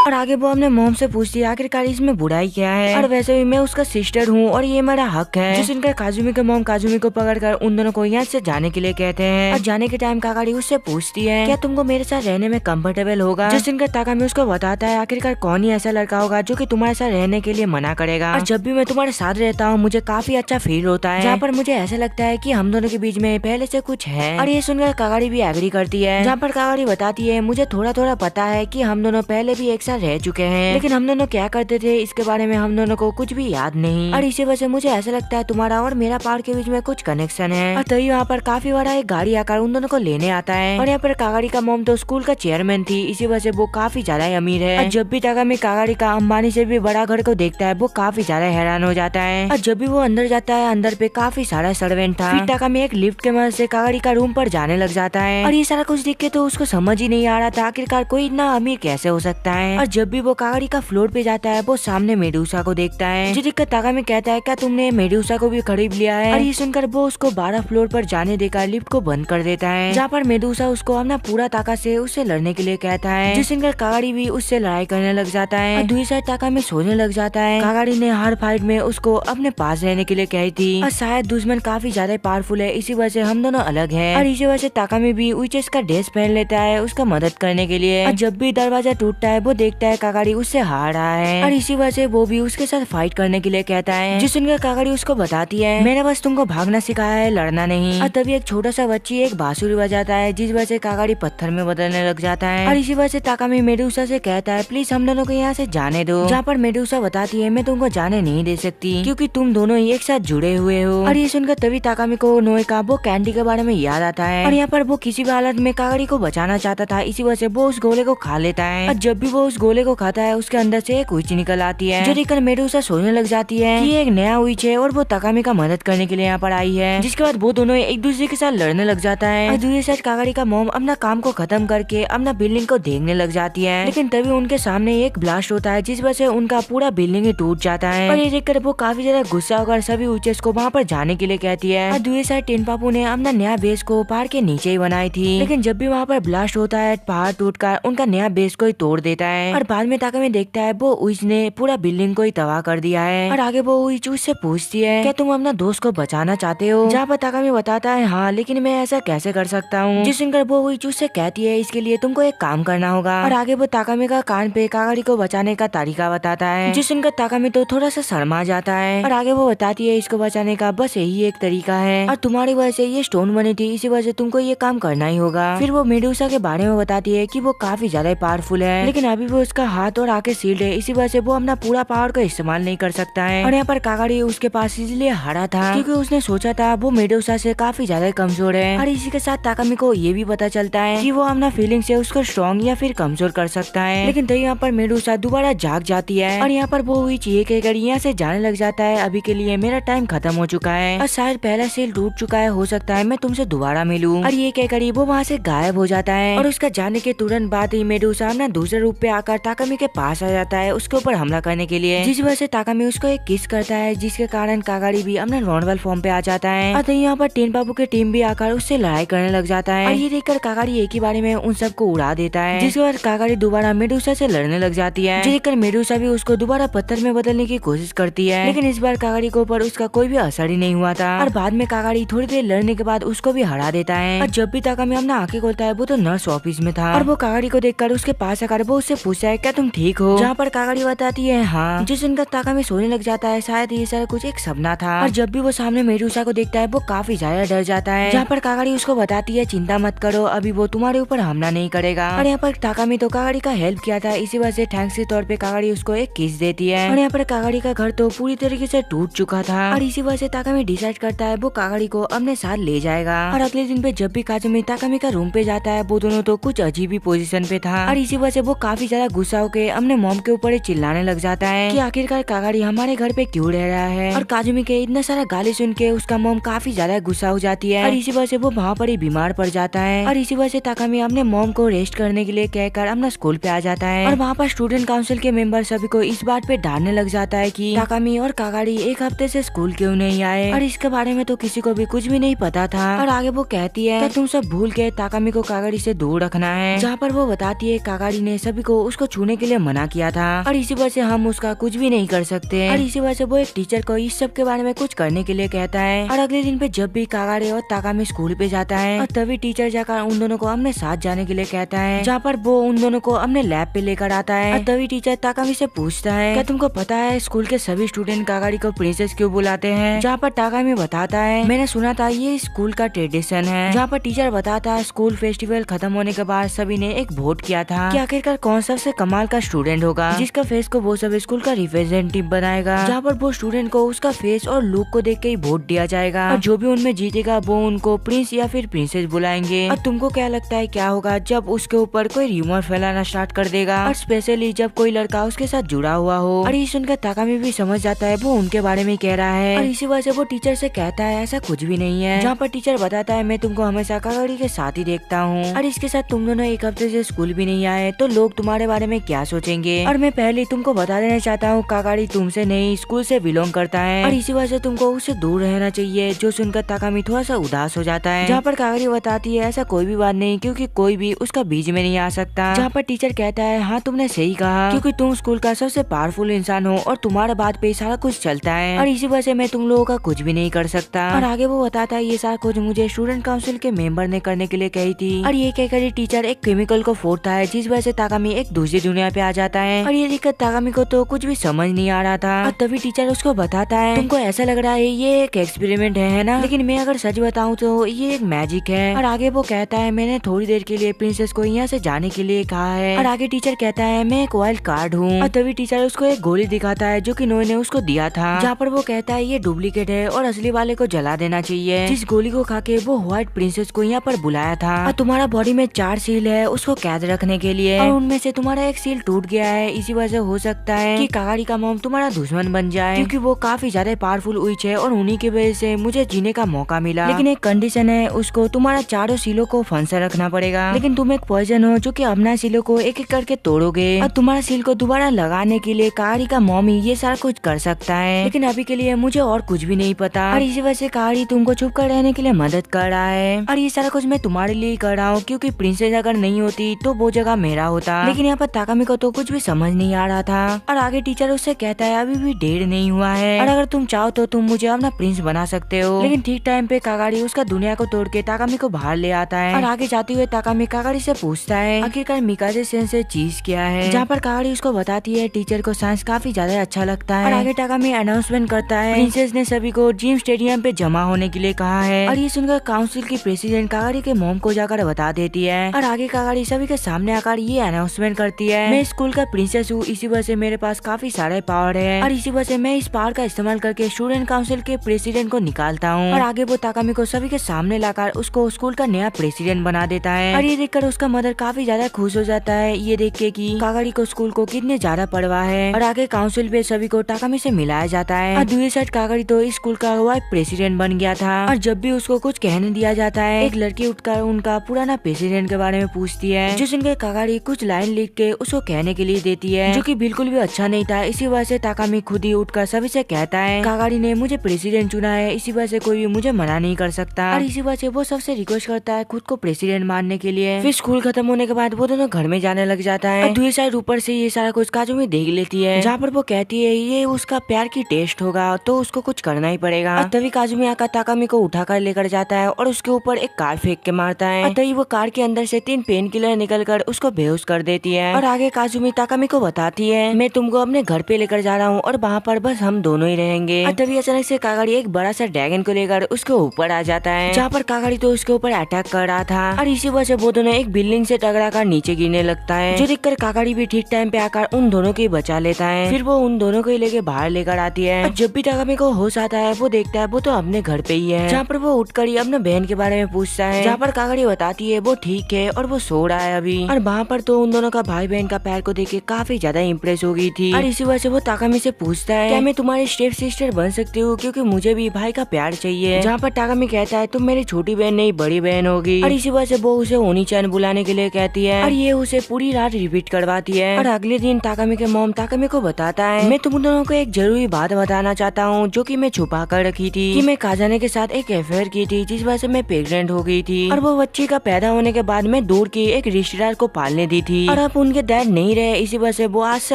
और आगे वो अपने मॉम से पूछती है आखिरकार इसमें बुराई क्या है, और वैसे भी मैं उसका सिस्टर हूँ और ये मेरा हक है। जो सुनकर काजुमी के मॉम काजुमी को पकड़कर उन दोनों को यहाँ से जाने के लिए कहते हैं। और जाने के टाइम कागाड़ी उससे पूछती है क्या तुमको मेरे साथ रहने में कंफर्टेबल होगा। जो सुनकर ताकामी उसको बताता है आखिरकार कौन ही ऐसा लड़का होगा जो कि तुम्हारे साथ रहने के लिए मना करेगा। और जब भी मैं तुम्हारे साथ रहता हूँ मुझे काफी अच्छा फील होता है, जहाँ पर मुझे ऐसा लगता है कि हम दोनों के बीच में पहले से कुछ है। और ये सुनकर कागाड़ी भी एग्री करती है, जहाँ पर कागाड़ी बताती है मुझे थोड़ा थोड़ा पता है कि हम दोनों पहले भी एक साथ रह चुके हैं, लेकिन हम दोनों क्या करते थे इसके बारे में हम दोनों को कुछ भी याद नहीं। और इसी वजह से मुझे ऐसा लगता है तुम्हारा और मेरा पहाड़ के बीच में कुछ कनेक्शन है। और तभी वहाँ पर काफी बड़ा एक गाड़ी आकर उन दोनों को लेने आता है। और यहाँ पर कागाड़ी का मॉम तो स्कूल का चेयरमैन थी, इसी वजह से वो काफी ज्यादा अमीर है। और जब भी ताकामी कागाड़ी का अंबानी से भी बड़ा घर को देखता है वो काफी ज्यादा हैरान हो जाता है। और जब भी वो अंदर जाता है अंदर पे काफी सारा सर्वेंट था। फिर ताकामी एक लिफ्ट के मदद से कागाड़ी का रूम पर जाने लग जाता है। और ये सारा कुछ देख के तो उसको समझ ही नहीं आ रहा था आखिरकार कोई इतना अमीर कैसे हो सकता है। और जब भी वो कागाड़ी का फ्लोर पे जाता है वो सामने मेडूसा को देखता है, जो देखकर ताकामी कहता है क्या तुमने मेडूसा को भी खरीद लिया है। और ये सुनकर वो उसको 12 फ्लोर पर जाने देकर लिफ्ट को बंद कर देता है, जहाँ पर मेडूसा उसको अपना पूरा ताकत से उससे लड़ने के लिए कहता है। जिस सुनकर कागाड़ी भी उससे लड़ाई करने लग जाता है। और दूसरी साइड ताकामी सोचने लग जाता है कागाड़ी ने हर फाइट में उसको अपने पास रहने के लिए कही थी, और शायद दुश्मन काफी ज्यादा पावरफुल है इसी वजह से हम दोनों अलग है। और इसी वजह से ताकामी भी उचेस का ड्रेस पहन लेता है उसका मदद करने के लिए। और जब भी दरवाजा टूटता है वो देखता है कागाड़ी उससे हार रहा है, और इसी वजह से वो भी उसके साथ फाइट करने के लिए कहता है। जो सुनकर कागाड़ी उसको बताती है मैंने बस तुमको भागना सिखाया है लड़ना नहीं। और तभी एक छोटा सा बच्ची एक बांसुरी बजाता है, जिस वजह से कागाड़ी पत्थर में बदलने लग जाता है। और इसी वजह से ताकामी मेडूसा से कहता है प्लीज हम दोनों को यहाँ से जाने दो, जहाँ पर मेडूसा बताती है मैं तुमको जाने नहीं दे सकती क्योंकि तुम दोनों एक साथ जुड़े हुए हो। और ये सुनकर तभी ताकामी को नोए का वो कैंडी के बारे में याद आता है, और यहाँ पर वो किसी भी हालत में कागाड़ी को बचाना चाहता था, इसी वजह से वो उस गोले को खा लेता है। और जब भी वो उस गोले को खाता है उसके अंदर से एक विच निकल आती है, जो देखकर मेडूसा सोचने लग जाती है कि ये एक नया विच है और वो ताकामी का मदद करने के लिए यहाँ पर आई है। जिसके बाद वो दोनों एक दूसरे के साथ लड़ने लग जाता है। और दूसरी साइड कागाड़ी का मॉम अपना काम को खत्म करके अपना बिल्डिंग को देखने लग जाती है, लेकिन तभी उनके सामने एक ब्लास्ट होता है जिस वजह से उनका पूरा बिल्डिंग ही टूट जाता है। और ये देखकर वो काफी ज्यादा गुस्सा होकर सभी उचेस को वहाँ पर जाने के लिए कहती है। और दूसरी साइड टिन पापू ने अपना नया बेस को पहाड़ के नीचे ही बनाई थी, लेकिन जब भी वहाँ पर ब्लास्ट होता है पहाड़ टूटकर उनका नया बेस को ही तोड़ देता है। और बाद में ताकामी देखता है वो उइच ने पूरा बिल्डिंग को ही तबाह कर दिया है। और आगे वो उइच उससे पूछती है क्या तुम अपना दोस्त को बचाना चाहते हो, जहाँ पर ताकामी बताता है हाँ, लेकिन मैं ऐसा कैसे कर सकता हूँ। जिस सुनकर वो उइच उससे कहती है इसके लिए तुमको एक काम करना होगा। और आगे वो ताकामी का कान पे कागाड़ी को बचाने का तरीका बताता है। जिस सुनकर ताकामी तो थोड़ा सा शर्मा जाता है। और आगे वो बताती है इसको बचाने का बस यही एक तरीका है और तुम्हारी वजह से ये स्टोन बनी थी, इसी वजह से तुमको ये काम करना ही होगा। फिर वो मेडूसा के बारे में बताती है कि वो काफी ज्यादा पावरफुल है, लेकिन अभी वो उसका हाथ और आंखें सील्ड है, इसी वजह से वो अपना पूरा पावर का इस्तेमाल नहीं कर सकता है। और यहाँ पर कागाड़ी उसके पास इसलिए हारा था क्योंकि उसने सोचा था वो मेडूसा से काफी ज्यादा कमजोर है। और इसी के साथ ताकामी को ये भी पता चलता है कि वो अपना फीलिंग से उसको स्ट्रॉन्ग या फिर कमजोर कर सकता है। लेकिन तभी यहाँ पर मेडूसा दोबारा जाग जाती है और यहाँ पर वो हुई चाहिए कहकर यहाँ से जाने लग जाता है। अभी के लिए मेरा टाइम खत्म हो चुका है और शायद पहला सील टूट चुका है, हो सकता है मैं तुमसे दोबारा मिलूं। और ये कहकर वो वहाँ से गायब हो जाता है। और उसका जाने के तुरंत बाद ही मेडूसा अपना दूसरे रूप पे आकर ताकामी के पास आ जाता है उसके ऊपर हमला करने के लिए, जिस वजह से ताकामी उसको एक किस करता है, जिसके कारण कागाड़ी भी अपना नॉर्मल फॉर्म पे आ जाता है। और यहाँ पर टेन बाबू की टीम भी आकर उससे लड़ाई करने लग जाता है। और ये देखकर कागाड़ी एक ही बारे में उन सबको उड़ा देता है, जिसके बाद कागाड़ी दोबारा मेडूसा से लड़ने लग जाती है। देखकर मेडूसा भी उसको दोबारा पत्थर में बदलने की कोशिश करती है, लेकिन इस बार कागाड़ी के ऊपर उसका कोई भी असर ही नहीं हुआ था। और बाद में कागाड़ी थोड़ी देर लड़ने के बाद उसको भी हरा देता है। और जब भी ताकामी अपना आंखें खोलता है वो तो नर्स ऑफिस में था और वो कागाड़ी को देखकर उसके पास आकर वो उससे पूछता है क्या तुम ठीक हो, जहाँ पर कागाड़ी बताती है हाँ। जिस दिन का ताकामी सोने लग जाता है, शायद ये सारा कुछ एक सपना था। और जब भी वो सामने मेडूसा को देखता है वो काफी ज्यादा डर जाता है, जहाँ पर कागाड़ी उसको बताती है चिंता मत करो, अभी वो तुम्हारे ऊपर हमला नहीं करेगा। और यहाँ पर ताकामी तो कागाड़ी का हेल्प किया था, इसी वजह से थैंक्स के तौर पे कागाड़ी उसको एक किस देती है। और यहाँ पर कागाड़ी का घर तो पूरी तरीके से टूट चुका था और इसी वजह से ताकामी डिसाइड करता है वो कागाड़ी को अपने साथ ले जाएगा। और अगले दिन पे जब भी काजुमी ताकामी का रूम पे जाता है वो दोनों तो कुछ अजीब ही पोजीशन पे था और इसी वजह से वो काफी ज्यादा गुस्सा होकर अपने मॉम के ऊपर चिल्लाने लग जाता है कि आखिरकार कागाड़ी हमारे घर पे क्यों रह रहा है। और काजुमी के इतना सारा गाली सुन के उसका मॉम काफी ज्यादा गुस्सा हो जाती है और इसी वजह से वो वहाँ पर ही बीमार पड़ जाता है। और इसी वजह से ताकामी अपने मॉम को रेस्ट करने के लिए कहकर अपना स्कूल पे आ जाता है। और वहाँ पर स्टूडेंट काउंसिल के मेंबर सभी को इस बात पे डांटने लग जाता है कि ताकामी और कागाड़ी एक हफ्ते से स्कूल क्यों नहीं आए, और इसके बारे में तो किसी को भी कुछ भी नहीं पता था। और आगे वो कहती है तुम सब भूल के ताकामी को कागाड़ी से दूर रखना है, जहाँ पर वो बताती है कागाड़ी ने सभी को उसको छूने के लिए मना किया था और इसी वजह से हम उसका कुछ भी नहीं कर सकते। और इसी वजह से वो एक टीचर को इस सब के बारे में कुछ करने के लिए कहता है। और अगले दिन पे जब भी कागाड़ी और ताकामी स्कूल पे जाता है और तभी टीचर जाकर उन दोनों को अपने साथ जाने के लिए कहता है, जहाँ पर वो उन दोनों को अपने लैब पे लेकर आता है। और तभी टीचर ताकामी से पूछता है क्या तुमको पता है स्कूल के सभी स्टूडेंट कागाड़ी को प्रिंसेस क्यों बुलाते हैं, जहाँ पर ताकामी बताता है मैंने सुना था ये स्कूल का ट्रेडिशन है। जहाँ पर टीचर बताता है स्कूल फेस्टिवल खत्म होने के बाद सभी ने एक वोट किया था कि आखिरकार कौन सबसे कमाल का स्टूडेंट होगा जिसका फेस को वो सब स्कूल का रिप्रेजेंटेटिव बनाएगा, जहाँ पर वो स्टूडेंट को उसका फेस और लुक को देख के ही वोट दिया जाएगा और जो भी उनमें जीतेगा वो उनको प्रिंस या फिर प्रिंसेस बुलाएंगे। और तुमको क्या लगता है क्या होगा जब उसके ऊपर कोई र्यूमर फैलाना स्टार्ट कर देगा, और स्पेशली जब कोई लड़का उसके साथ जुड़ा हुआ हो। और ये सुनकर ताकामी भी समझ जाता है वो उनके बारे में कह रहा है और इसी वजह से वो टीचर से कहता है ऐसा कुछ भी नहीं है, जहाँ पर टीचर बताता है मैं तुमको हमेशा कागाड़ी के साथ ही देखता हूँ और इसके साथ तुम दोनों एक हफ्ते से स्कूल भी नहीं आए तो लोग तुम्हारे बारे में क्या सोचेंगे। और मैं पहले तुमको बता देना चाहता हूँ कागाड़ी तुमसे नहीं स्कूल से बिलोंग करता है और इसी वजह से तुमको उससे दूर रहना चाहिए। जो सुनकर ताकामी थोड़ा सा उदास हो जाता है, जहाँ पर कागाड़ी बताती है ऐसा कोई भी बात नहीं क्योंकि कोई भी उसका बीच में नहीं आ सकता। जहाँ पर टीचर कहता है हाँ तुमने सही कहा क्योंकि तुम स्कूल का सबसे पावरफुल इंसान हो और तुम्हारे बात पे सारा कुछ चलता है और इसी वजह से मैं तुम लोगों का कुछ भी नहीं कर सकता। और आगे वो बताता है ये सारा कुछ मुझे स्टूडेंट काउंसिल के मेंबर ने करने के लिए कही थी। और ये कहकर टीचर एक केमिकल को फोड़ता है जिस वजह से ताकामी एक दूसरी दुनिया पे आ जाता है और ये दिक्कत ताकामी को तो कुछ भी समझ नहीं आ रहा था। और तभी टीचर उसको बताता है तुमको ऐसा लग रहा है ये एक एक्सपेरिमेंट है ना, लेकिन मैं अगर सच बताऊं तो ये एक मैजिक है। और आगे वो कहता है मैंने थोड़ी देर के लिए प्रिंसेस को यहाँ से जाने के लिए कहा है। और आगे टीचर कहता है मैं एक वाइल्ड कार्ड हूँ। और तभी टीचर उसको एक गोली दिखाता है जो कि नोए ने उसको दिया था, जहाँ पर वो कहता है ये डुप्लीकेट है और असली वाले को जला देना चाहिए। जिस गोली को खा के वो व्हाइट प्रिंसेस को यहाँ पर बुलाया था और तुम्हारा बॉडी में 4 सील है उसको कैद रखने के लिए और उनमें से तुम्हारा एक सील टूट गया है, इसी वजह से हो सकता है कि कागाड़ी का मॉम तुम्हारा दुश्मन बन जाए क्योंकि वो काफी ज्यादा पावरफुल विच है और उन्हीं की वजह से मुझे जीने का मौका मिला। लेकिन एक कंडीशन है उसको तुम्हारा 4 सीलों को फंसा रखना पड़ेगा, लेकिन तुम एक पॉइजन हो जो कि अपना सीलों को एक एक करके तोड़ोगे और तुम्हारा सील को दोबारा लगाने के लिए कागाड़ी का मॉम ही ये सारा कुछ कर सकता है। लेकिन अभी के लिए मुझे और कुछ भी नहीं पता और इसी वजह से कागाड़ी तुमको छुप कर रहने के लिए मदद कर रहा है और ये सारा कुछ मैं तुम्हारे लिए कर रहा हूँ क्योंकि प्रिंसेस अगर नहीं होती तो वो जगह मेरा होता। लेकिन यहाँ पर ताकामी को तो कुछ भी समझ नहीं आ रहा था। और आगे टीचर उससे कहता है अभी भी डेढ़ नहीं हुआ है और अगर तुम चाहो तो तुम मुझे अपना प्रिंस बना सकते हो। लेकिन ठीक टाइम पे कागारी उसका दुनिया को तोड़ के ताकामी को बाहर ले आता है। और आगे जाते हुए ताकामी कागारी से पूछता है आखिरकार मिकाजे सेंसेई चीज क्या है, जहाँ पर कागारी उसको बताती है टीचर को साइंस काफी ज्यादा अच्छा लगता है। और आगे ताकामी अनाउंसमेंट करता है प्रिंसेस ने सभी को जिम स्टेडियम पे जमा होने के लिए कहा है। और ये सुनकर काउंसिल की प्रेसिडेंट कागारी के मॉम को जाकर बता देती है। और आगे कागारी सभी के सामने आकर ये अनाउंसमेंट करती है मैं स्कूल का प्रिंसेस हूँ, इसी वजह से मेरे पास काफी सारे पावर है और इसी वजह से मैं इस पावर का इस्तेमाल करके स्टूडेंट काउंसिल के प्रेसिडेंट को निकालता हूँ। और आगे वो ताकामी को सभी के सामने लाकर उसको स्कूल का नया प्रेसिडेंट बना देता है। और ये देखकर उसका मदर काफी ज्यादा खुश हो जाता है ये देख के कि कागारी को स्कूल को कितने ज्यादा परवाह है। और आगे काउंसिल पे सभी को ताकामी से मिलाया जाता है। और दूसरी साइड कागारी तो इस स्कूल का वाइस प्रेसिडेंट बन गया था। और जब भी उसको कुछ कहने दिया जाता है एक लड़की उठकर उनका पुराना प्रेसिडेंट के बारे में पूछती है, जो सुनकर कागारी कुछ लाइन लिख के उसको कहने के लिए देती है, जो कि बिल्कुल भी अच्छा नहीं था। इसी वजह से ताकामी खुद ही उठकर सभी से कहता है कागारी ने मुझे प्रेसिडेंट चुना है, इसी वजह से कोई भी मुझे मना नहीं कर सकता। और इसी वजह से वो सबसे रिक्वेस्ट करता है खुद को प्रेसिडेंट मानने के लिए। फिर स्कूल खत्म होने के बाद वो दोनों घर में जाने लग जाता है। और दूसरी साइड ऊपर से ये सारा कुछ काजुमी देख लेती है, जहाँ पर वो कहती है ये उसका प्यार की टेस्ट होगा तो उसको कुछ करना ही पड़ेगा। और तभी काजुमी आकर ताकामी को उठाकर लेकर जाता है और उसके ऊपर एक कार फेंक के मारता है। और तभी वो कार के अंदर से 3 पेन किलर निकल कर उसको बेहोश कर देती है। और आगे काजुमी ताकामी को बताती है मैं तुमको अपने घर पे लेकर जा रहा हूँ और वहाँ पर बस हम दोनों ही रहेंगे। और तभी अचानक से कागारी एक बड़ा सा ड्रैगन को लेकर उसके ऊपर आ जाता है, जहाँ पर कागारी तो उसके ऊपर अटैक कर रहा था। और इसी वजह से वो दोनों एक बिल्डिंग से टकरा कर नीचे गिरने लगता है, जो देखकर कागारी भी ठीक टाइम पे आकर उन दोनों को बचा लेता है। फिर वो उन दोनों को ही लेके बाहर लेकर आती है। और जब भी ताकामी को होश आता है वो देखता है वो तो अपने घर पे ही है, जहाँ पर वो उठकर ही अपने बहन के बारे में पूछता है, जहाँ पर कागारी बताती है वो ठीक है और वो सो रहा है अभी। और वहाँ पर तो उन दोनों का भाई बहन का पैर को देख के काफी ज्यादा इम्प्रेस हो गई थी। और इसी वजह से वो ताकामी से पूछता है क्या मैं तुम्हारी स्टेप सिस्टर बन सकती हूँ, क्योंकि मुझे भी भाई का प्यार चाहिए। जहाँ पर ताकामी कहता है तुम मेरी छोटी बहन नहीं बड़ी बहन होगी। और इसी वजह से वो उसे ओनी-चान बुलाने के लिए कहती है और ये उसे पूरी रात रिपीट करवाती है। और अगले दिन ताकामी के मॉम ताकामी को बताता है मैं तुम दोनों को एक जरूरी बात बताना चाहता हूँ जो कि मैं छुपा कर रखी थी, कि मैं काजाने के साथ एक अफेयर की थी जिस वजह से मैं प्रेग्नेंट हो गई थी। और वो बच्ची का पैदा होने के बाद मैं दूर की एक रिश्तेदार को पालने दी थी और अब उनके डैड नहीं रहे, इसी वजह से वो आज से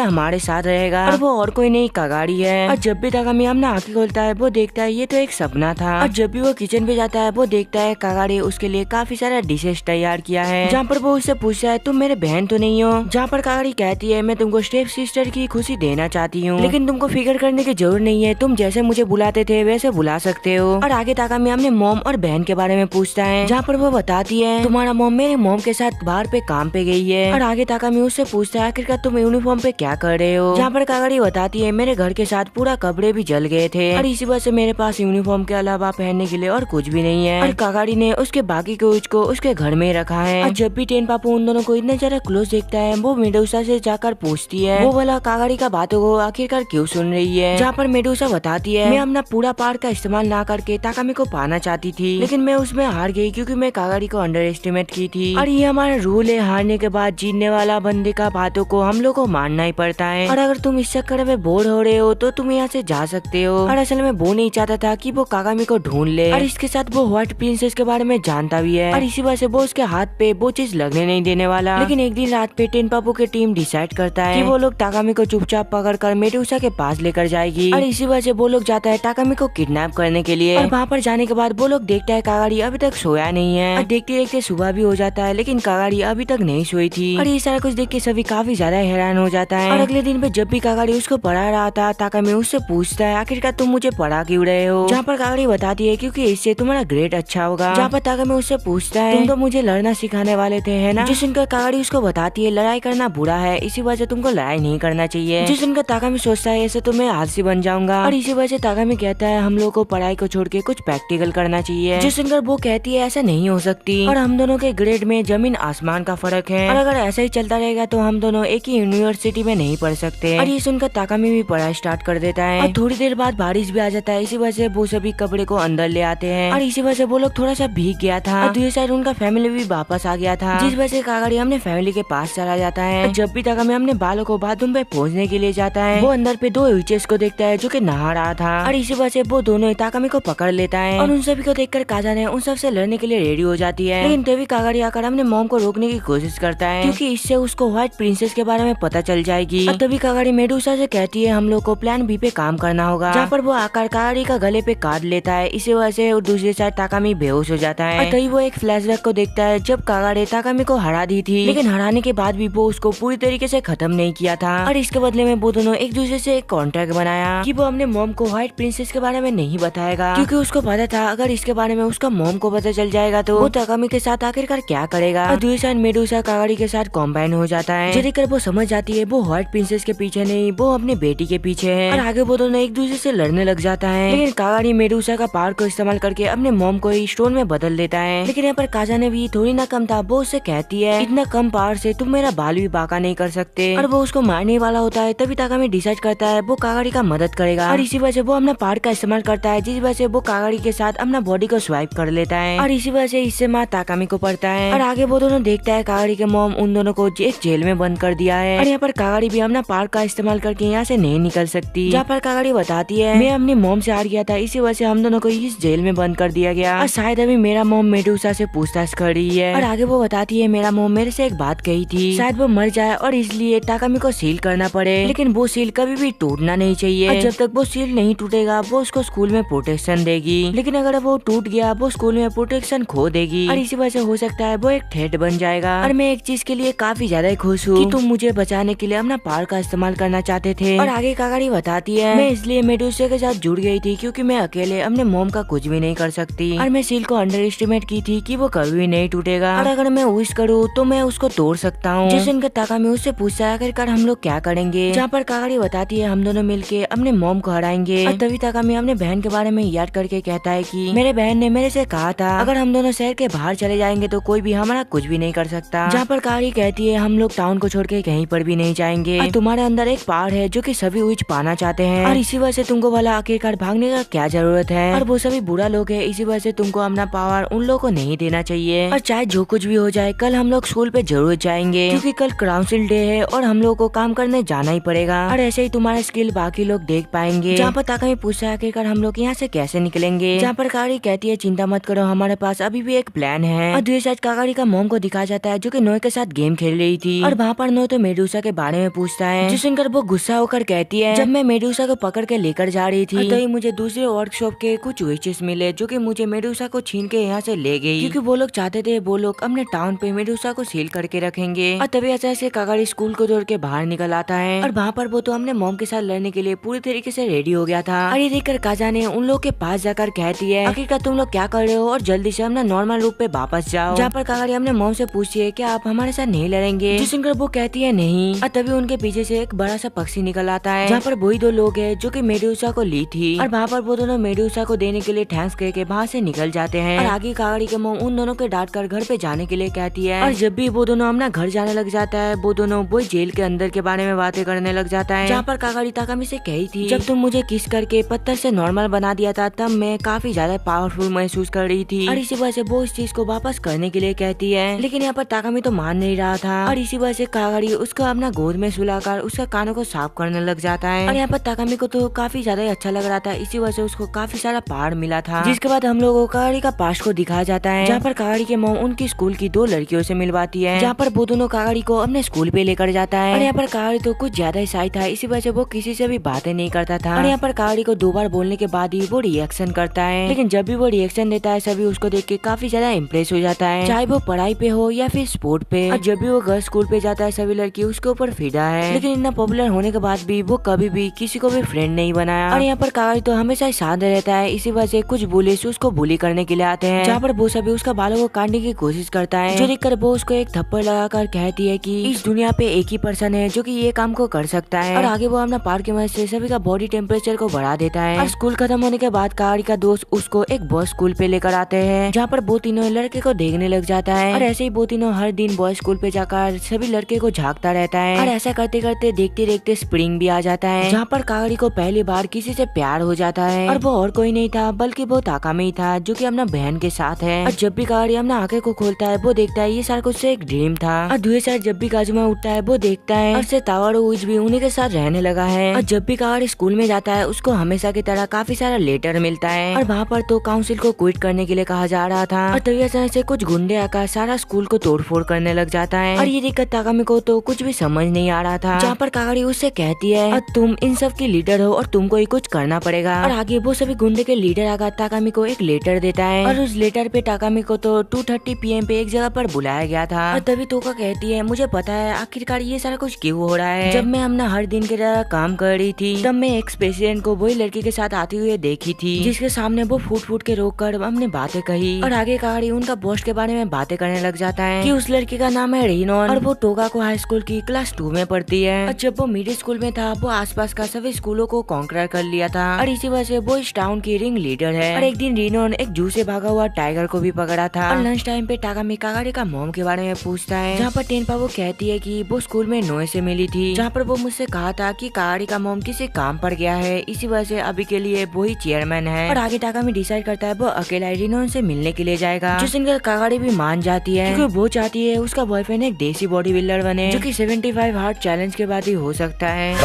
हमारे साथ रहेगा और वो और कोई नहीं कागारी है। और जब भी ताकामी अपना आंखें खोलता है वो देखता है ये तो एक सपना था। और जब भी वो किचन पे जाता है वो देखता है कागारी उसके लिए काफी सारा डिशेस तैयार किया है, जहाँ पर वो उससे पूछता है तुम मेरे बहन तो नहीं हो। जहाँ पर कागारी कहती है मैं तुमको स्टेप सिस्टर की खुशी देना चाहती हूँ, लेकिन तुमको फिक्र करने की जरूरत नहीं है, तुम जैसे मुझे बुलाते थे वैसे बुला सकते हो। और आगे ताकामी अपने मॉम और बहन के बारे में पूछता है, जहाँ पर वो बताती है तुम्हारा मॉम मेरे मॉम के साथ बाहर पे काम पे गई है। और आगे ताकामी उससे पूछता है आखिरकार तुम यूनिफॉर्म पे क्या कर रहे हो, जहाँ पर कागारी बताती है मेरे घर के साथ पूरा कपड़े भी जल गए थे और इसी वजह से मेरे पास यूनिफॉर्म के अलावा पहनने के लिए और कुछ भी नहीं है। और कागारी ने उसके बाकी कोच को उसके घर में रखा है। और जब भी टेन पापू उन दोनों को इतना ज्यादा क्लोज देखता है वो मेडूसा से जाकर पूछती है वो वाला कागारी का बातों को आखिरकार क्यों सुन रही है, जहाँ पर मेडूसा बताती है मैं अपना पूरा पावर का इस्तेमाल ना करके ताकामी को पाना चाहती थी, लेकिन मैं उसमें हार गई क्योंकि मैं कागारी को अंडर एस्टिमेट की थी। और ये हमारा रूल है, हारने के बाद जीतने वाला बंदे का बातों को हम लोग को मानना ही पड़ता है। और अगर तुम इस चक्कर में बोर हो रहे हो तो तुम यहाँ से जा सकते हो। और असल में वो नहीं चाहता था कि वो कागामी को ढूंढ ले और इसके साथ वो व्हाइट प्रिंसेस के बारे में जानता भी है और इसी वजह से वो उसके हाथ पे वो चीज लगने नहीं देने वाला। लेकिन एक दिन रात पे टेन पापू की टीम डिसाइड करता है कि वो लोग ताकामी को चुपचाप पकड़कर मेडूसा के पास लेकर जाएगी और इसी वजह से वो लोग जाता है ताकामी को किडनैप करने के लिए। और वहाँ पर जाने के बाद वो लोग देखता है कागारी अभी तक सोया नहीं है और देखते देखते सुबह भी हो जाता है, लेकिन कागारी अभी तक नहीं सोई थी। और ये सारा कुछ देख के सभी काफी ज्यादा हैरान हो जाता है। और अगले दिन पे जब भी कागारी उसको पढ़ा रहा था ताकामी उससे पूछता है आखिरकार तुम मुझे पढ़ा क्यों रहे हो, जहाँ पर कागारी बताती है क्योंकि इससे तुम्हारा ग्रेड अच्छा होगा। जहाँ पर ताकामी उससे पूछता है तुम तो मुझे लड़ना सिखाने वाले थे है ना, जो सुनकर कागारी उसको बताती है लड़ाई करना बुरा है, इसी वजह से तुमको लड़ाई नहीं करना चाहिए। जो सुनकर ताकामी सोचता है ऐसे तो मैं आलसी बन जाऊंगा और इसी वजह से ताकामी कहता है हम लोग को पढ़ाई को छोड़ के कुछ प्रैक्टिकल करना चाहिए। जो सुनकर वो कहती है ऐसा नहीं हो सकती और हम दोनों के ग्रेड में जमीन आसमान का फर्क है और अगर ऐसा ही चलता रहेगा तो हम दोनों एक ही यूनिवर्सिटी में नहीं पढ़ सकते। और ये सुनकर ताकामी भी पढ़ाई स्टार्ट कर देता है और थोड़ी देर बाद बारिश भी आ जाता है, इसी वजह से वो सभी कपड़े को अंदर ले आते हैं और इसी वजह से वो लोग थोड़ा सा भीग गया था और दूसरी साइड उनका फैमिली भी वापस आ गया था, जिस वजह से कागारी अपने फैमिली के पास चला जाता है। जब भी ताकामी अपने बालों को बाथरूम पे पहुंचने के लिए जाता है वो अंदर पे 2 विचेस को देखता है जो कि नहा रहा था और इसी वजह से वो दोनों ताकामी को पकड़ लेता है और उन सभी को देखकर काजाने उन सब से लड़ने के लिए रेडी हो जाती है। लेकिन तभी कागारी आकर अपने मॉम को रोकने की कोशिश करता है क्योंकि इससे उसको उसको व्हाइट प्रिंसेस के बारे में पता चल जाएगी। और तभी कागारी मेडुसा से कहती है हम लोग को प्लान बी पे काम करना होगा, जहाँ पर वो आकर कागारी का गले पे काट लेता है। इसी वजह से दूसरी साइड ताकामी बेहोश हो जाता है। और तभी वो एक फ्लैशबैक को देखता है जब कागारी ताकामी को हरा दी थी, लेकिन हराने के बाद भी वो उसको पूरी तरीके से खत्म नहीं किया था। और इसके बदले में वो दोनों एक दूसरे से एक कॉन्ट्रैक्ट बनाया कि वो अपने मॉम को व्हाइट प्रिंसेस के बारे में नहीं बताएगा, क्योंकि उसको पता था अगर इसके बारे में उसका मॉम को पता चल जाएगा तो वो ताकामी के साथ आखिरकार क्या करेगा। और दूसरी साइड मेडुसा कागारी के साथ कॉम्बाइन हो जाता है, जो देखकर वो समझ जाती है वो व्हाइट प्रिंसेस के पीछे नहीं, वो अपनी बेटी के पीछे है। और आगे वो दोनों एक दूसरे से लड़ने लग जाता है, लेकिन कागारी मेडुसा का पावर को इस्तेमाल करके अपने मॉम को ही स्टोन में बदल देता है। लेकिन यहाँ पर काजा ने भी थोड़ी ना कम था, वो उससे कहती है इतना कम पावर से तुम मेरा बाल भी बांका नहीं कर सकते। और वो उसको मारने वाला होता है, तभी ताकामी डिसाइड करता है वो कागारी का मदद करेगा। और इसी वजह से वो अपना पावर का इस्तेमाल करता है, जिस वजह से वो कागारी के साथ अपना बॉडी को स्वाइप कर लेता है। और इसी वजह से इससे मार ताकामी को पड़ता है। और आगे वो दोनों देखता है कागारी के मॉम उन दोनों को एक जेल में बंद कर दिया है। और यहाँ पर कागारी भी अपना पावर का इस्तेमाल करके यहाँ से नहीं निकल सकती, जहाँ पर कागारी बताती है मैं अपनी मॉम से हार गया था, इसी वजह से हम दोनों को इस जेल में बंद कर दिया गया। और शायद अभी मेरा मॉम मेडुसा से पूछताछ कर रही है। और आगे वो बताती है मेरा मॉम मेरे से एक बात कही थी, शायद वो मर जाए और इसलिए ताकामी को सील करना पड़े, लेकिन वो सील कभी भी टूटना नहीं चाहिए। और जब तक वो सील नहीं टूटेगा वो उसको स्कूल में प्रोटेक्शन देगी, लेकिन अगर वो टूट गया वो स्कूल में प्रोटेक्शन खो देगी। और इसी वजह से हो सकता है वो एक थ्रेट बन जाएगा। और मैं एक चीज के लिए काफी ज्यादा खुश हूँ कि तुम मुझे बचाने के लिए अपना पावर का इस्तेमाल करना चाहते थे। और आगे कागारी बताती है मैं इसलिए मेडुसा के साथ जुड़ गई थी क्योंकि मैं अकेले अपने मॉम का कुछ भी नहीं कर सकती, और मैं सील को अंडर एस्टिमेट की थी कि वो कभी भी नहीं टूटेगा, और अगर मैं विश करूँ तो मैं उसको तोड़ सकता हूँ। जिस दिन का ताकामी उससे पूछता है आखिरकार हम लोग क्या करेंगे, जहाँ पर कागारी बताती है हम दोनों मिलके अपने मॉम को हराएंगे। और तभी ताकामी अपने बहन के बारे में याद करके कहता है कि मेरे बहन ने मेरे से कहा था अगर हम दोनों शहर के बाहर चले जाएंगे तो कोई भी हमारा कुछ भी नहीं कर सकता। जहाँ पर कागारी कहती है हम लोग टाउन को छोड़ के कहीं पर भी नहीं जाएंगे, और तुम्हारे अंदर एक पावर है जो कि सभी विश पाना चाहते हैं, और इसी वजह से तुमको वाला आखिरकार भागने का क्या जरूरत है, और वो सभी बुरा लोग है, इसी वजह से तुमको अपना पावर उन लोगों को नहीं देना चाहिए। और चाहे जो कुछ भी हो जाए कल हम लोग स्कूल पे जरूर जाएंगे, क्योंकि कल काउंसिल डे है और हम लोग को काम करने जाना ही पड़ेगा, और ऐसे ही तुम्हारा स्किल बाकी लोग देख पाएंगे। जहाँ पर ताकामी पूछता है आखिरकार हम लोग यहाँ से कैसे निकलेंगे, जहाँ पर कागारी कहती है चिंता मत करो हमारे पास अभी भी एक प्लान है। और दूसरी साइड कागारी का मॉम को दिखाया जाता है जो कि नोए के साथ गेम खेल रही थी, और वहाँ पर नोए तो मेडुसा के बारे में पूछता है, जिस सुनकर वो गुस्सा होकर कहती है जब मैं मेडुसा को पकड़ के लेकर जा रही थी तो मुझे दूसरे वर्कशॉप के कुछ विचेस मिले जो कि मुझे मेडुसा को छीन के यहाँ से ले गई, क्योंकि वो लोग चाहते थे वो लोग अपने टाउन पे मेडुसा को सील करके रखेंगे। और तभी ऐसे कागारी स्कूल को दौड़ के बाहर निकल आता है, और वहाँ पर वो तो अपने मॉम के साथ लड़ने के लिए पूरी तरीके से रेडी हो गया था। और ये देखकर काजा ने उन लोग के पास जाकर कहती है आखिरकार तुम लोग क्या कर रहे हो और जल्दी से अपना नॉर्मल रूप पे वापस जाओ। जहाँ पर कागारी अपने मॉम से पूछती है क्या आप हमारे साथ नहीं लड़ेंगे, जिस सुनकर वो कहती है नहीं। और तभी उनके पीछे से एक बड़ा सा पक्षी निकल आता है, जहाँ पर वही दो लोग हैं जो कि मेडुसा को ली थी, और वहाँ पर वो दोनों मेडुसा को देने के लिए थैंक्स कह के वहाँ से निकल जाते हैं। और आगे कागारी के मॉम उन दोनों के डांट कर घर पे जाने के लिए कहती है, और जब भी वो दोनों अपना घर जाने लग जाता है वो दोनों वो जेल के अंदर के बारे में बातें करने लग जाता है, जहाँ पर कागारी ताकामी से कही थी जब तुम मुझे किस करके पत्थर से नॉर्मल बना दिया था तब मैं काफी ज्यादा पावरफुल महसूस कर रही थी, और इसी वजह से वो इस चीज को वापस करने के लिए कहती है, लेकिन यहाँ पर ताकामी तो मान नहीं रहा था, और इसी वजह से कागारी उसको अपना गोद में सुलाकर उसका कानों को साफ करने लग जाता है। और यहाँ पर ताकामी को तो काफी ज्यादा अच्छा लग रहा था, इसी वजह से उसको काफी सारा पावर मिला था। जिसके बाद हम लोगों को कागारी का पास्ट को दिखाया जाता है, जहाँ पर कागारी के मॉम उनकी स्कूल की दो लड़कियों से मिलवाती है, जहाँ पर वो दोनों कागारी को अपने स्कूल पे लेकर जाता है। और यहाँ पर कागारी तो कुछ ज्यादा ही शाय था, इसी वजह से वो किसी से भी बातें नहीं करता था। और यहाँ पर कागारी को 2 बार बोलने के बाद ही वो रिएक्शन करता है, लेकिन जब भी वो रिएक्शन देता है सभी उसको देख के काफी ज्यादा इम्प्रेस हो जाता है, चाहे वो पढ़ाई पे हो या फिर स्पोर्ट पे। और जब भी वो गर्ल्स स्कूल पे जाता है सभी लड़की उसके ऊपर फिदा है, लेकिन इतना पॉपुलर होने के बाद भी वो कभी भी किसी को भी फ्रेंड नहीं बनाया। और यहाँ पर कागारी तो हमेशा ही शांत रहता है, इसी वजह से कुछ बुलिस उसको बुली करने के लिए आते हैं, जहाँ पर वो सभी उसका बालों को काटने की कोशिश करता है, जो देखकर वो उसको एक थप्पड़ लगाकर कहती है कि इस दुनिया पे एक ही पर्सन है जो कि ये काम को कर सकता है। और आगे वो अपना पावर की मदद से सभी का बॉडी टेम्परेचर को बढ़ा देता है। और स्कूल खत्म होने के बाद कागारी का दोस्त उसको एक बॉयज स्कूल पे लेकर आते हैं, जहाँ पर वो तीनों लड़के को देखने लग जाता है। और ऐसे ही वो तीनों हर दिन बॉयज स्कूल पे जाकर सभी लड़के को झांकता रहता है, और ऐसा करते करते देखते देखते स्प्रिंग भी आ जाता है, जहाँ पर कागारी को पहली बार किसी से प्यार हो जाता है। और वो और कोई नहीं था बल्कि वो ताकामी ही था जो कि अपना बहन के साथ है। और जब भी कागारी अपना आंखें को खोलता है वो देखता है ये सारा कुछ एक ड्रीम था। और दूसरी साइड जब भी काजुमा उठता है वो देखता है और से तावारो उज भी उन्हीं के साथ रहने लगा है। और जब भी कागारी स्कूल में जाता है उसको हमेशा की तरह काफी सारा लेटर मिलता है, और वहाँ पर तो काउंसिल को क्विट करने के लिए कहा जा रहा था। और तभी अचानक से कुछ गुंडे आकर सारा स्कूल को तोड़फोड़ करने लग जाता है, और ये देखकर ताकामी को तो कुछ भी समझ नहीं आ रहा था। जहाँ पर कागाड़ी उससे कहती है तुम इन सब की लीडर हो और तुमको ही कुछ करना पड़ेगा। और आगे वो सभी गुंडे के लीडर आकर ताकामी को एक लेटर देता है और उस लेटर पे ताकामी को तो 2:30 PM पे एक जगह पर बुलाया गया था। और तभी तोका कहती है मुझे पता है आखिरकार ये सारा कुछ क्यों हो रहा है। जब मैं अपना हर दिन की तरह काम कर रही थी तब मैं एक्स प्रेसिडेंट को वही लड़की के साथ आते हुए देखी थी जिसके सामने वो फूट फूट के रोक कर हमने बातें कही। और आगे कागाड़ी उनका बॉस के बारे में बातें करने लग जाता है कि उस लड़की का नाम है रिनोन और वो टोगा को हाई स्कूल की क्लास 2 में पढ़ती है। और जब वो मिडिल स्कूल में था वो आसपास का सभी स्कूलों को कॉन्कर कर लिया था और इसी वजह से वो इस टाउन की रिंग लीडर है। और एक दिन रिनोन एक जू से भागा हुआ टाइगर को भी पकड़ा था। और लंच टाइम पे ताकामी कागाड़ी का मॉम के बारे में पूछता है जहाँ पर टेनपा वो कहती है कि वो स्कूल में नोए से मिली थी जहाँ पर वो मुझसे कहा था कि कागाड़ी का मॉम किसी काम पर गया है इसी वजह से अभी के लिए वो ही चेयरमैन है। और आगे ताकामी डिसाइड करता है वो अकेला रिनोन से मिलने के लिए जाएगा जो सुनकर कागाड़ी भी मान जाती है क्योंकि वो चाहती है उसका बॉयफ्रेंड एक देसी बॉडी बिल्डर बने जो कि 75 हार्ट चैलेंज के बाद ही हो सकता है।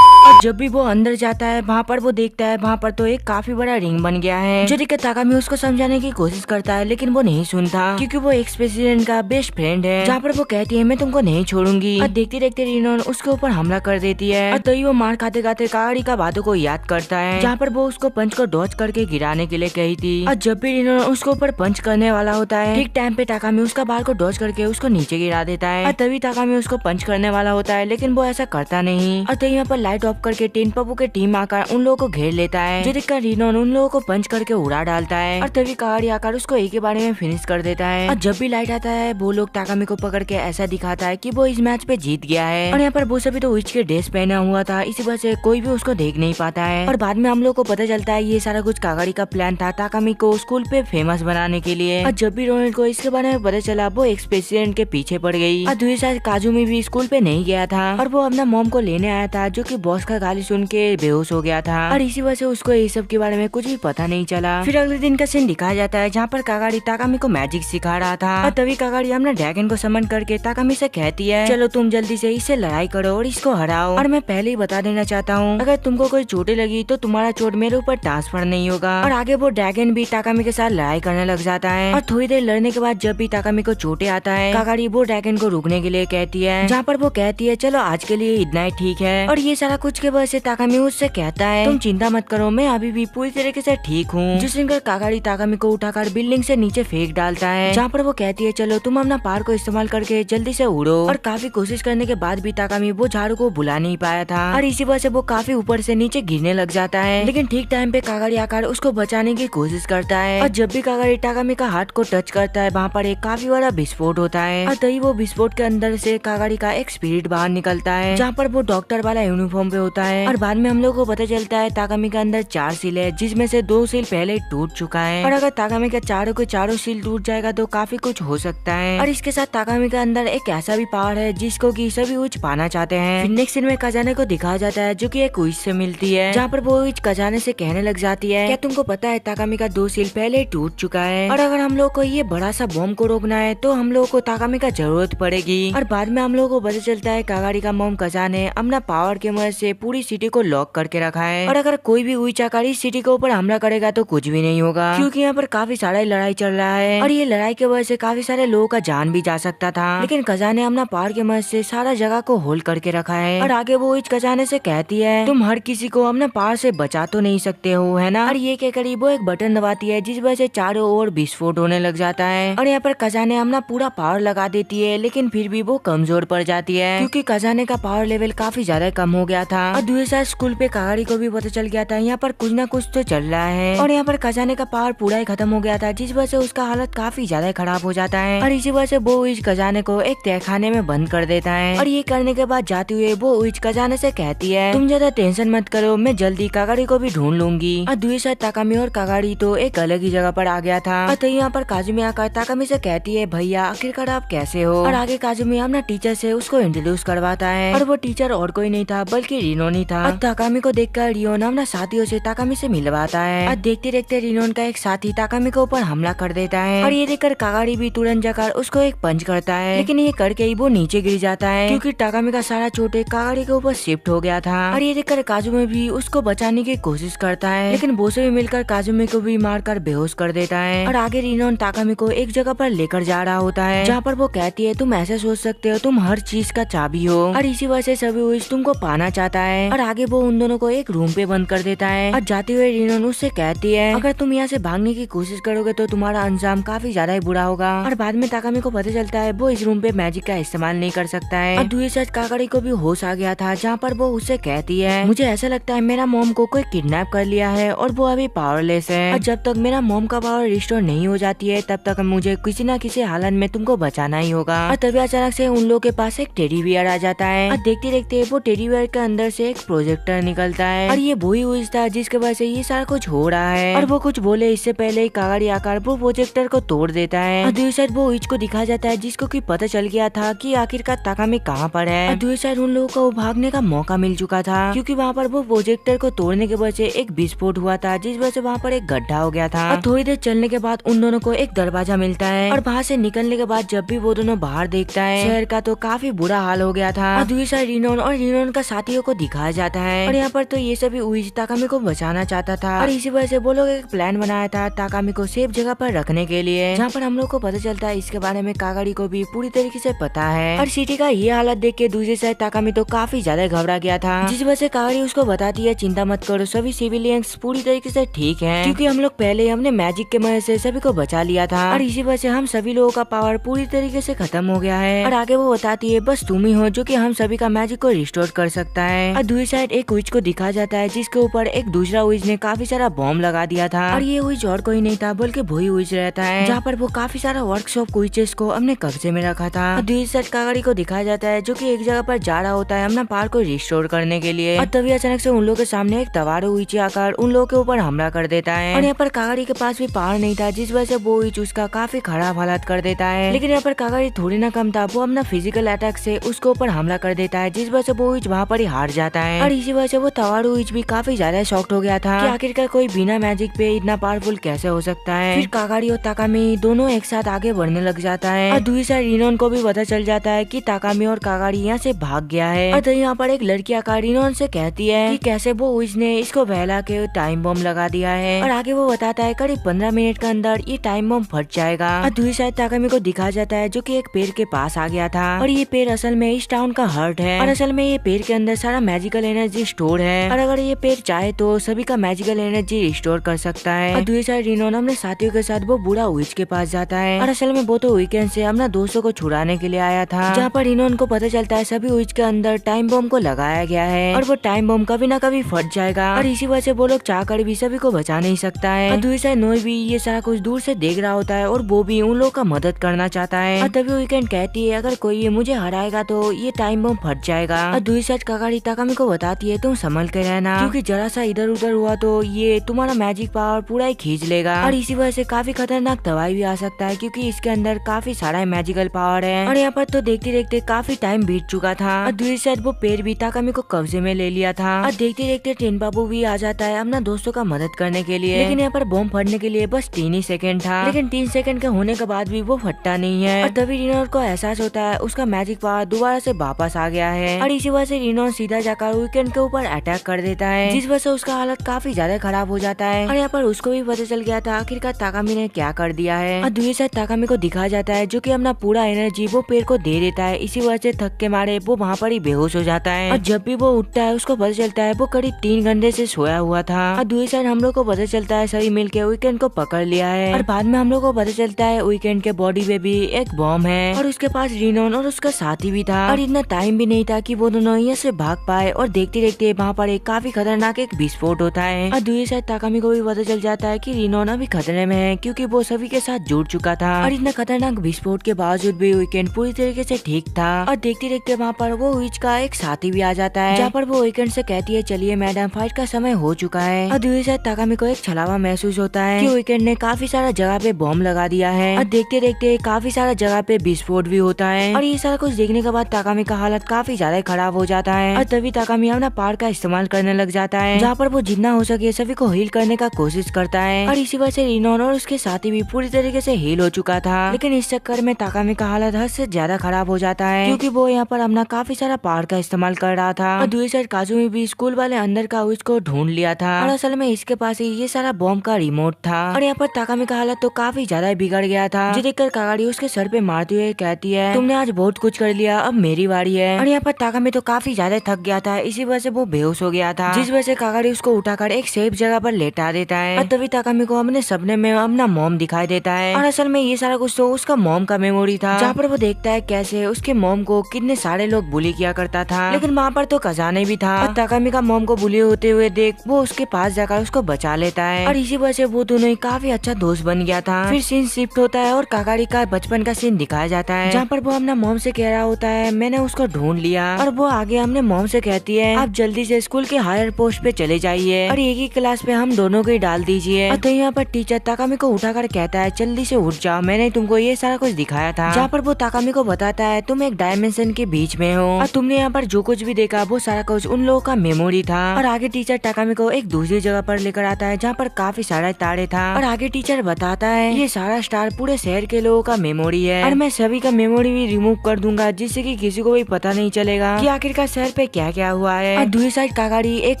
और जब भी वो अंदर जाता है वहाँ पर वो देखता है वहाँ पर तो एक काफी बड़ा रिंग बन गया है जो देखकर ताकामी उसको समझाने की कोशिश करता है लेकिन वो नहीं सुनता क्योंकि वो एक्स प्रेसिडेंट का बेस्ट फ्रेंड है। जहाँ पर वो कहती है मैं तुमको नहीं छोड़ूंगी। और देखते देखते रिनोन उसके ऊपर हमला कर देती है और तभी वो मार खाते खाते कागाड़ी का बातों को याद करता है जहाँ पर वो उसको पंच को डॉज करके गिराने के लिए कही थी। और जब भी रिनोन उसके ऊपर पंच करने वाला होता है ठीक टाइम पे ताकामी उसका बाल को डॉज करके उसको नीचे गिरा देता है। और तभी ताकामी उसको पंच करने वाला होता है लेकिन वो ऐसा करता नहीं। और तभी यहाँ पर लाइट ऑफ करके टेनपा के टीम आकर उन लोगों को घेर लेता है जो देखकर रिनोन उन लोगों को पंच करके उड़ा डालता है। और तभी कागाड़ी आकर उसको एक के बारे में फिनिश कर देता है। और जब भी लाइट आता है वो लोग ताकामी को पकड़ के ऐसा दिखाता है कि वो इस मैच पे जीत गया है। और यहाँ पर वो सभी तो विच के ड्रेस पहना हुआ था इसी वजह से कोई भी उसको देख नहीं पाता है। और बाद में हम लोग को पता चलता है ये सारा कुछ कागाड़ी का प्लान था ताकामी को स्कूल पे फेमस बनाने के लिए। और जब भी रोनित को इसके बारे में पता चला वो एक्स प्रेसिडेंट के पीछे पड़ गई। और दूसरी साइड काजुमी भी स्कूल पे नहीं गया था और वो अपना मॉम को लेने आया था जो कि बॉस का गाली सुन के बेहोश हो गया था। और इसी वजह से उसको ये सब के बारे में कुछ भी पता नहीं चला। फिर अगले दिन का सीन दिखाया जाता है जहाँ पर कागाड़ी ताकामी को मैजिक सिखा रहा था। और तभी कागाड़ी अपना ड्रैगन को समन करके ताकामी से कहती है चलो तुम जल्दी से इससे लड़ाई करो और इसको हराओ। और मैं पहले ही बता देना चाहता हूँ अगर तुमको कोई चोटें लगी तो तुम्हारा चोट मेरे ऊपर ट्रांसफर नहीं होगा। और आगे वो ड्रैगन भी ताकामी के साथ लड़ाई करने लग जाता है। और थोड़ी देर लड़ने के बाद जब भी ताकामी को चोटें आता है कागाड़ी वो ड्रैगन को रुकने के लिए कहती है जहाँ पर वो कहती है चलो आज के लिए इतना ही ठीक है। और ये सारा कुछ के वजह से ताकामी उससे कहता है तुम चिंता मत करो मैं अभी भी पूरी तरीके से ठीक हूँ। जिस दिन कागाड़ी ताकामी को उठाकर बिल्डिंग से नीचे फेंक डालता है जहाँ पर वो कहती है चलो तुम अपना पार को इस्तेमाल करके जल्दी से उड़ो। और काफी कोशिश करने के बाद भी ताकामी वो झाड़ू को बुला नहीं पाया था और इसी वजह से वो काफी ऊपर से नीचे गिरने लग जाता है। लेकिन ठीक टाइम पे कागाड़ी आकर उसको बचाने की कोशिश करता है। और जब भी कागाड़ी ताकामी का हाथ को टच करता है वहाँ पर एक काफी बड़ा विस्फोट होता है। और तभी वो विस्फोट के अंदर से कागाड़ी का एक स्पिरिट बाहर निकलता है जहाँ पर वो डॉक्टर वाला यूनिफॉर्म पे होता है। और बाद में हम लोग को पता चलता है ताकामी के अंदर 4 सील है जिसमें से 2 सील पहले टूट चुका है। और अगर ताकामी का चारों के चारों सील टूट जाएगा तो काफी कुछ हो सकता है। और इसके साथ ताकामी के अंदर एक ऐसा भी पावर है जिसको कि सभी विच पाना चाहते हैं। नेक्स्ट सीन में खजाने को दिखाया जाता है जो कि एक विच से मिलती है जहाँ पर वो विच खजाने से कहने लग जाती है क्या तुमको पता है ताकामी का 2 सील पहले ही टूट चुका है और अगर हम लोग को ये बड़ा सा बॉम्ब को रोकना है तो हम लोग को ताकामी का जरूरत पड़ेगी। और बाद में हम लोग को पता चलता है कागाड़ी का मॉम खजाने अपना पावर के मदद से पूरी सिटी को लॉक करके रखा है। और अगर कोई भी विच आकर इस सिटी के ऊपर हमला करेगा तो कुछ भी नहीं होगा क्योंकि यहाँ पर काफी सारा लड़ाई चल रहा है और ये लड़ाई की वजह से काफी सारे लोगों का जान भी जा सकता था। लेकिन खजाने अपना पावर के मदद से सारा जगह को होल्ड करके रखा है। और आगे वो इस खजाने से कहती है तुम हर किसी को अपना पावर से बचा तो नहीं सकते हो है ना। और ये कहकर वो एक बटन दबाती है जिस वजह से चारों ओर विस्फोट होने लग जाता है। और यहाँ पर खजाने अपना पूरा पावर लगा देती है लेकिन फिर भी वो कमजोर पड़ जाती है क्योंकि खजाने का पावर लेवल काफी ज्यादा कम हो गया था। और दूसरे साइड स्कूल पे कागाड़ी को भी पता चल गया था यहाँ पर कुछ न कुछ तो चल रहा है। और यहाँ पर खजाने का पावर पूरा ही खत्म हो गया था जिस वजह से उसका हालत काफी ज्यादा खराब हो जाता है। और इसी वजह से वो इस खजाने को एक तहखाने में बंद कर देता है। और ये करने के बाद जाते हुए वो इस खजाने से कहती है तुम ज्यादा टेंशन मत करो मैं जल्दी कागाड़ी को भी ढूंढ लूंगी। और दूसरी साइड ताकामी और कागाड़ी तो एक अलग ही जगह पर आ गया था। और तो यहाँ पर काजुमी आकर ताकामी से कहती है भैया आखिरकार आप कैसे हो। और आगे काजुमी अपना टीचर से उसको इंट्रोड्यूस करवाता है और वो टीचर और कोई नहीं था बल्कि रिनोन ही था। और ताकामी को देखकर रियोन अपना साथियों से ताकामी से मिलवाता है। और देखते देखते रिनोन का एक साथी ताकामी के ऊपर हमला कर देता है। और ये देखकर कागाड़ी भी तुरंत जाकर उसको एक पंच करता है लेकिन ये करके ही वो नीचे गिर जाता है क्योंकि ताकामी का सारा चोटे कागाड़ी के ऊपर शिफ्ट हो गया था। और ये देखकर काजुमी भी उसको बचाने की कोशिश करता है लेकिन बोसे भी मिलकर काजुमी को भी मारकर बेहोश कर देता है। और आगे रिनोन ताकामी को एक जगह पर लेकर जा रहा होता है, जहाँ पर वो कहती है तुम ऐसे सोच सकते हो, तुम हर चीज का चाबी हो और इसी वजह से सभी विश तुमको पाना चाहता है। और आगे वो उन दोनों को एक रूम पे बंद कर देता है और जाते हुए रिनोन उससे कहती है अगर तुम यहाँ से भागने की कोशिश करोगे तो तुम्हारा अंजाम काफी ज्यादा ही बुरा होगा। और बाद में ताकामी को पता चलता है वो इस रूम पे मैजिक का इस्तेमाल नहीं कर सकता है। और दूसरी साइड काकड़ी को भी होश आ गया था, जहाँ पर वो उससे कहती है मुझे ऐसा लगता है मेरा मॉम को कोई किडनैप कर लिया है और वो अभी पावरलेस है और जब तक मेरा मॉम का पावर रिस्टोर नहीं हो जाती है तब तक मुझे किसी न किसी हालत में तुमको बचाना ही होगा। और तभी अचानक से उन लोगों के पास एक टेडी बियर आ जाता है और देखते देखते वो टेडी बियर के अंदर से एक प्रोजेक्टर निकलता है और ये वही हुई था जिसके वजह से ये सारा कुछ हो रहा है। और वो कुछ बोले इससे पहले ही कागड़ी आकर वो प्रोजेक्टर को तोड़ देता है और दूसरी साइड वो उइच को दिखा जाता है जिसको कि पता चल गया था कि आखिरकार ताकामी कहाँ पर है। और दूसरी साइड उन लोगों को भागने का मौका मिल चुका था क्योंकि वहाँ पर वो प्रोजेक्टर को तोड़ने के वजह से एक विस्फोट हुआ था जिस वजह से वहाँ पर एक गड्ढा हो गया था। और थोड़ी देर चलने के बाद उन दोनों को एक दरवाजा मिलता है और वहाँ से निकलने के बाद जब भी वो दोनों बाहर देखता है शहर का तो काफी बुरा हाल हो गया था। और दूसरी साइड रिनोन और रिनोन का साथियों को दिखाया जाता है और यहाँ पर तो ये सभी उइच ताकामी को बचाना चाहता था और इसी वजह से वो लोग एक प्लान बनाया था ताकामी को सेफ जगह पर रखने के लिए, जहाँ पर हम लोग को पता चलता है इसके बारे में कागड़ी को भी पूरी तरीके से पता है। और सिटी का ये हालत देख के दूसरी साइड ताकामी तो काफी ज्यादा घबरा गया था, जिस वजह से कागड़ी उसको बताती है चिंता मत करो, सभी सिविलियंस पूरी तरीके से ठीक है क्योंकि हम लोग पहले हमने मैजिक के मदद से सभी को बचा लिया था और इसी वजह से हम सभी लोगों का पावर पूरी तरीके से खत्म हो गया है। और आगे वो बताती है बस तुम ही हो जो कि हम सभी का मैजिक को रिस्टोर कर सकता है। और दूसरी साइड एक विच को दिखा जाता है जिसके ऊपर एक दूसरा विच ने काफी सारा बॉम्ब लगा दिया था और ये विच और कोई नहीं था बल्कि वही विच रहता है, जहाँ पर वो काफी सारा वर्कशॉप विचेस को अपने कब्जे में रखा था। और दूसरी साइड कागड़ी को दिखाया जाता है जो कि एक जगह पर जा रहा होता है अपना पावर को रिस्टोर करने के लिए। और तभी अचानक से उन लोगों के सामने एक तवारो विच आकर उन लोगों के ऊपर हमला कर देता है और यहाँ पर कागड़ी के पास भी पावर नहीं था जिस वजह से वो विच उसका काफी खराब हालत कर देता है। लेकिन यहाँ पर कागड़ी थोड़ी ना कम था, वो अपना फिजिकल अटैक से उसके ऊपर हमला कर देता है जिस वजह से वो विच वहाँ पर ही हार जाता है। और इसी वजह से वो तवारो विच भी काफी ज्यादा शॉक्ड हो गया था कि आखिरकार कोई बिना मैजिक पे इतना पावरफुल कैसे हो सकता है। फिर कागाड़ी और ताकामी दोनों एक साथ आगे बढ़ने लग जाता है और दूसरी साइड रिनोन को भी पता चल जाता है कि ताकामी और कागाड़ी यहाँ से भाग गया है। और यहाँ पर एक लड़की आकर रिनोन से कहती है कि कैसे वो उसने इसको बहला के टाइम बम लगा दिया है और आगे वो बताता है करीब 15 मिनट के अंदर ये टाइम बम फट जाएगा। और दूसरी साइड ताकामी को दिखा जाता है जो कि एक पेड़ के पास आ गया था और ये पेड़ असल में इस टाउन का हार्ट है और असल में ये पेड़ के अंदर सारा मैजिकल एनर्जी स्टोर है और अगर ये पेड़ चाहे तो सभी का मैजिकल एनर्जी रिस्टोर कर सकता है। और दूसरी साइड रिनोन अपने साथियों के साथ वो बूढ़ा विच के पास जाता है और असल में वो तो वीकेंड से अपना दोस्तों को छुड़ाने के लिए आया था, जहाँ पर रिनोन को पता चलता है सभी विच के अंदर टाइम बम को लगाया गया है और वो टाइम बम कभी ना कभी फट जाएगा और इसी वजह से वो लोग चाहकर भी सभी को बचा नहीं सकता है। और दूसरी साइड नोई भी ये सारा कुछ दूर से देख रहा होता है और वो भी उन लोगों का मदद करना चाहता है। और तभी वीकेंड कहती है अगर कोई मुझे हराएगा तो ये टाइम बम फट जाएगा। और दूसरी साइड कागाड़ी ताकामी को बताती है तुम संभल के रहना क्योंकि जरा सा इधर उधर हुआ तो ये तुम्हारा मैजिक पावर पूरा ही खींच लेगा और इसी वजह से काफी खतरनाक दवाई भी आ सकता है क्योंकि इसके अंदर काफी सारा मैजिकल पावर है। और यहाँ पर तो देखते देखते काफी टाइम बीत चुका था और दूसरी साइड वो पेड़ भी ताकामी को कब्जे में ले लिया था और देखते देखते टेन बाबू भी आ जाता है अपना दोस्तों का मदद करने के लिए। लेकिन यहाँ पर बम फटने के लिए बस 3 ही सेकंड था, लेकिन 3 सेकंड के होने के बाद भी वो फटता नहीं है और तभी रिनोन को एहसास होता है उसका मैजिक पावर दोबारा से वापस आ गया है और इसी वजह से रिनोन सीधा जाकर वीकेंड के ऊपर अटैक कर देता है जिस वजह से उसका हालत काफी ज्यादा खराब हो जाता है। और यहाँ पर उसको भी पता चल गया था आखिरकार ताकामी ने क्या कर दिया है। और दूसरी साइड ताकामी को दिखाया जाता है जो कि अपना पूरा एनर्जी वो पेड़ को दे देता है, इसी वजह से थक के मारे वो वहाँ पर ही बेहोश हो जाता है और जब भी वो उठता है उसको पता चलता है वो करीब 3 घंटे से सोया हुआ था। और दूसरी साइड हम लोग को पता चलता है सभी मिलके वीकेंड को पकड़ लिया है और बाद में हम लोग को पता चलता है वीकेंड के बॉडी में भी एक बॉम्ब है और उसके पास रिनोन और उसका साथी भी था और इतना टाइम भी नहीं था कि वो दोनों यहाँ से भाग पाए और देखते देखते वहाँ पर एक काफी खतरनाक एक विस्फोट होता है। और दूसरी साइड ताकामी को भी पता चल जाता है कि रिनोन अभी खतरे में है क्योंकि वो सभी के साथ जुड़ चुका था और इतना खतरनाक विस्फोट के बावजूद भी वीकेंड पूरी तरीके से ठीक था। और देखते देखते वहाँ पर वो विच का एक साथी भी आ जाता है जहाँ पर वो वीकेंड से कहती है चलिए मैडम फाइट का समय हो चुका है। और दूसरी साइड ताकामी को एक छलावा महसूस होता है कि वीकेंड ने काफी सारा जगह पे बॉम्ब लगा दिया है और देखते देखते काफी सारा जगह पे विस्फोट भी होता है और ये सारा कुछ देखने के बाद ताकामी का हालत काफी ज्यादा खराब हो जाता है और तभी ताकामी अपना पावर का इस्तेमाल करने लग जाता है जहाँ पर वो जितना हो सके सभी को हील करने का कोशिश करता है और इसी वजह से रिनोन और उसके साथी भी पूरी तरीके से हील हो चुका था। लेकिन इस चक्कर में ताकामी का हालत हद से ज्यादा खराब हो जाता है क्योंकि वो यहाँ पर अपना काफी सारा पावर का इस्तेमाल कर रहा था। और दूसरी साइड काजुमी भी स्कूल वाले अंदर का उसको ढूंढ लिया था और असल में इसके पास ही ये सारा बॉम्ब का रिमोट था और यहाँ पर ताकामी का हालत तो काफी ज्यादा बिगड़ गया था जो देखकर कागाड़ी उसके सर पे मारते हुए कहती है तुमने आज बहुत कुछ कर लिया, अब मेरी बारी है। और यहाँ पर ताकामी तो काफी ज्यादा थक गया था, इसी वजह से वो बेहोश हो गया था, जिस वजह से कागाड़ी उसको उठाकर एक सेफ जगह पर लेटा देता है। और तभी ताकामी को अपने सपने में अपना मॉम दिखाई देता है और असल में ये सारा कुछ तो उसका मॉम का मेमोरी था, जहाँ पर वो देखता है कैसे उसके मॉम को कितने सारे लोग बुली किया करता था, लेकिन वहाँ पर तो खजाने भी था। और ताकामी का मॉम को बुली होते हुए देख वो उसके पास जाकर उसको बचा लेता है और इसी वजह से वो दोनों ही काफी अच्छा दोस्त बन गया था। फिर सीन शिफ्ट होता है और कागाड़ी का बचपन का सीन दिखाया जाता है, जहाँ पर वो अपना मॉम से कह रहा होता है मैंने उसको ढूंढ लिया। और वो आगे हमने मॉम से कहती है आप जल्दी से स्कूल के हायर पोस्ट पे चले जाइए और एक ही क्लास पे हम दोनों को ही डाल दीजिए। तो यहाँ पर टीचर ताकामी को उठाकर कहता है जल्दी से उठ जाओ, मैंने तुमको ये सारा कुछ दिखाया था। जहाँ पर वो ताकामी को बताता है तुम एक डायमेंशन के बीच में हो और तुमने यहाँ पर जो कुछ भी देखा वो सारा कुछ उन लोगों का मेमोरी था। और आगे टीचर ताकामी को एक दूसरी जगह पर लेकर आता है जहाँ पर काफी सारे तारे था और आगे टीचर बताता है ये सारा स्टार पूरे शहर के लोगों का मेमोरी है और मैं सभी का मेमोरी भी रिमूव कर दूंगा जिससे कि किसी को भी पता नहीं चलेगा कि आखिरकार शहर पे क्या क्या हुआ है। और दूसरी साइड कागाड़ी एक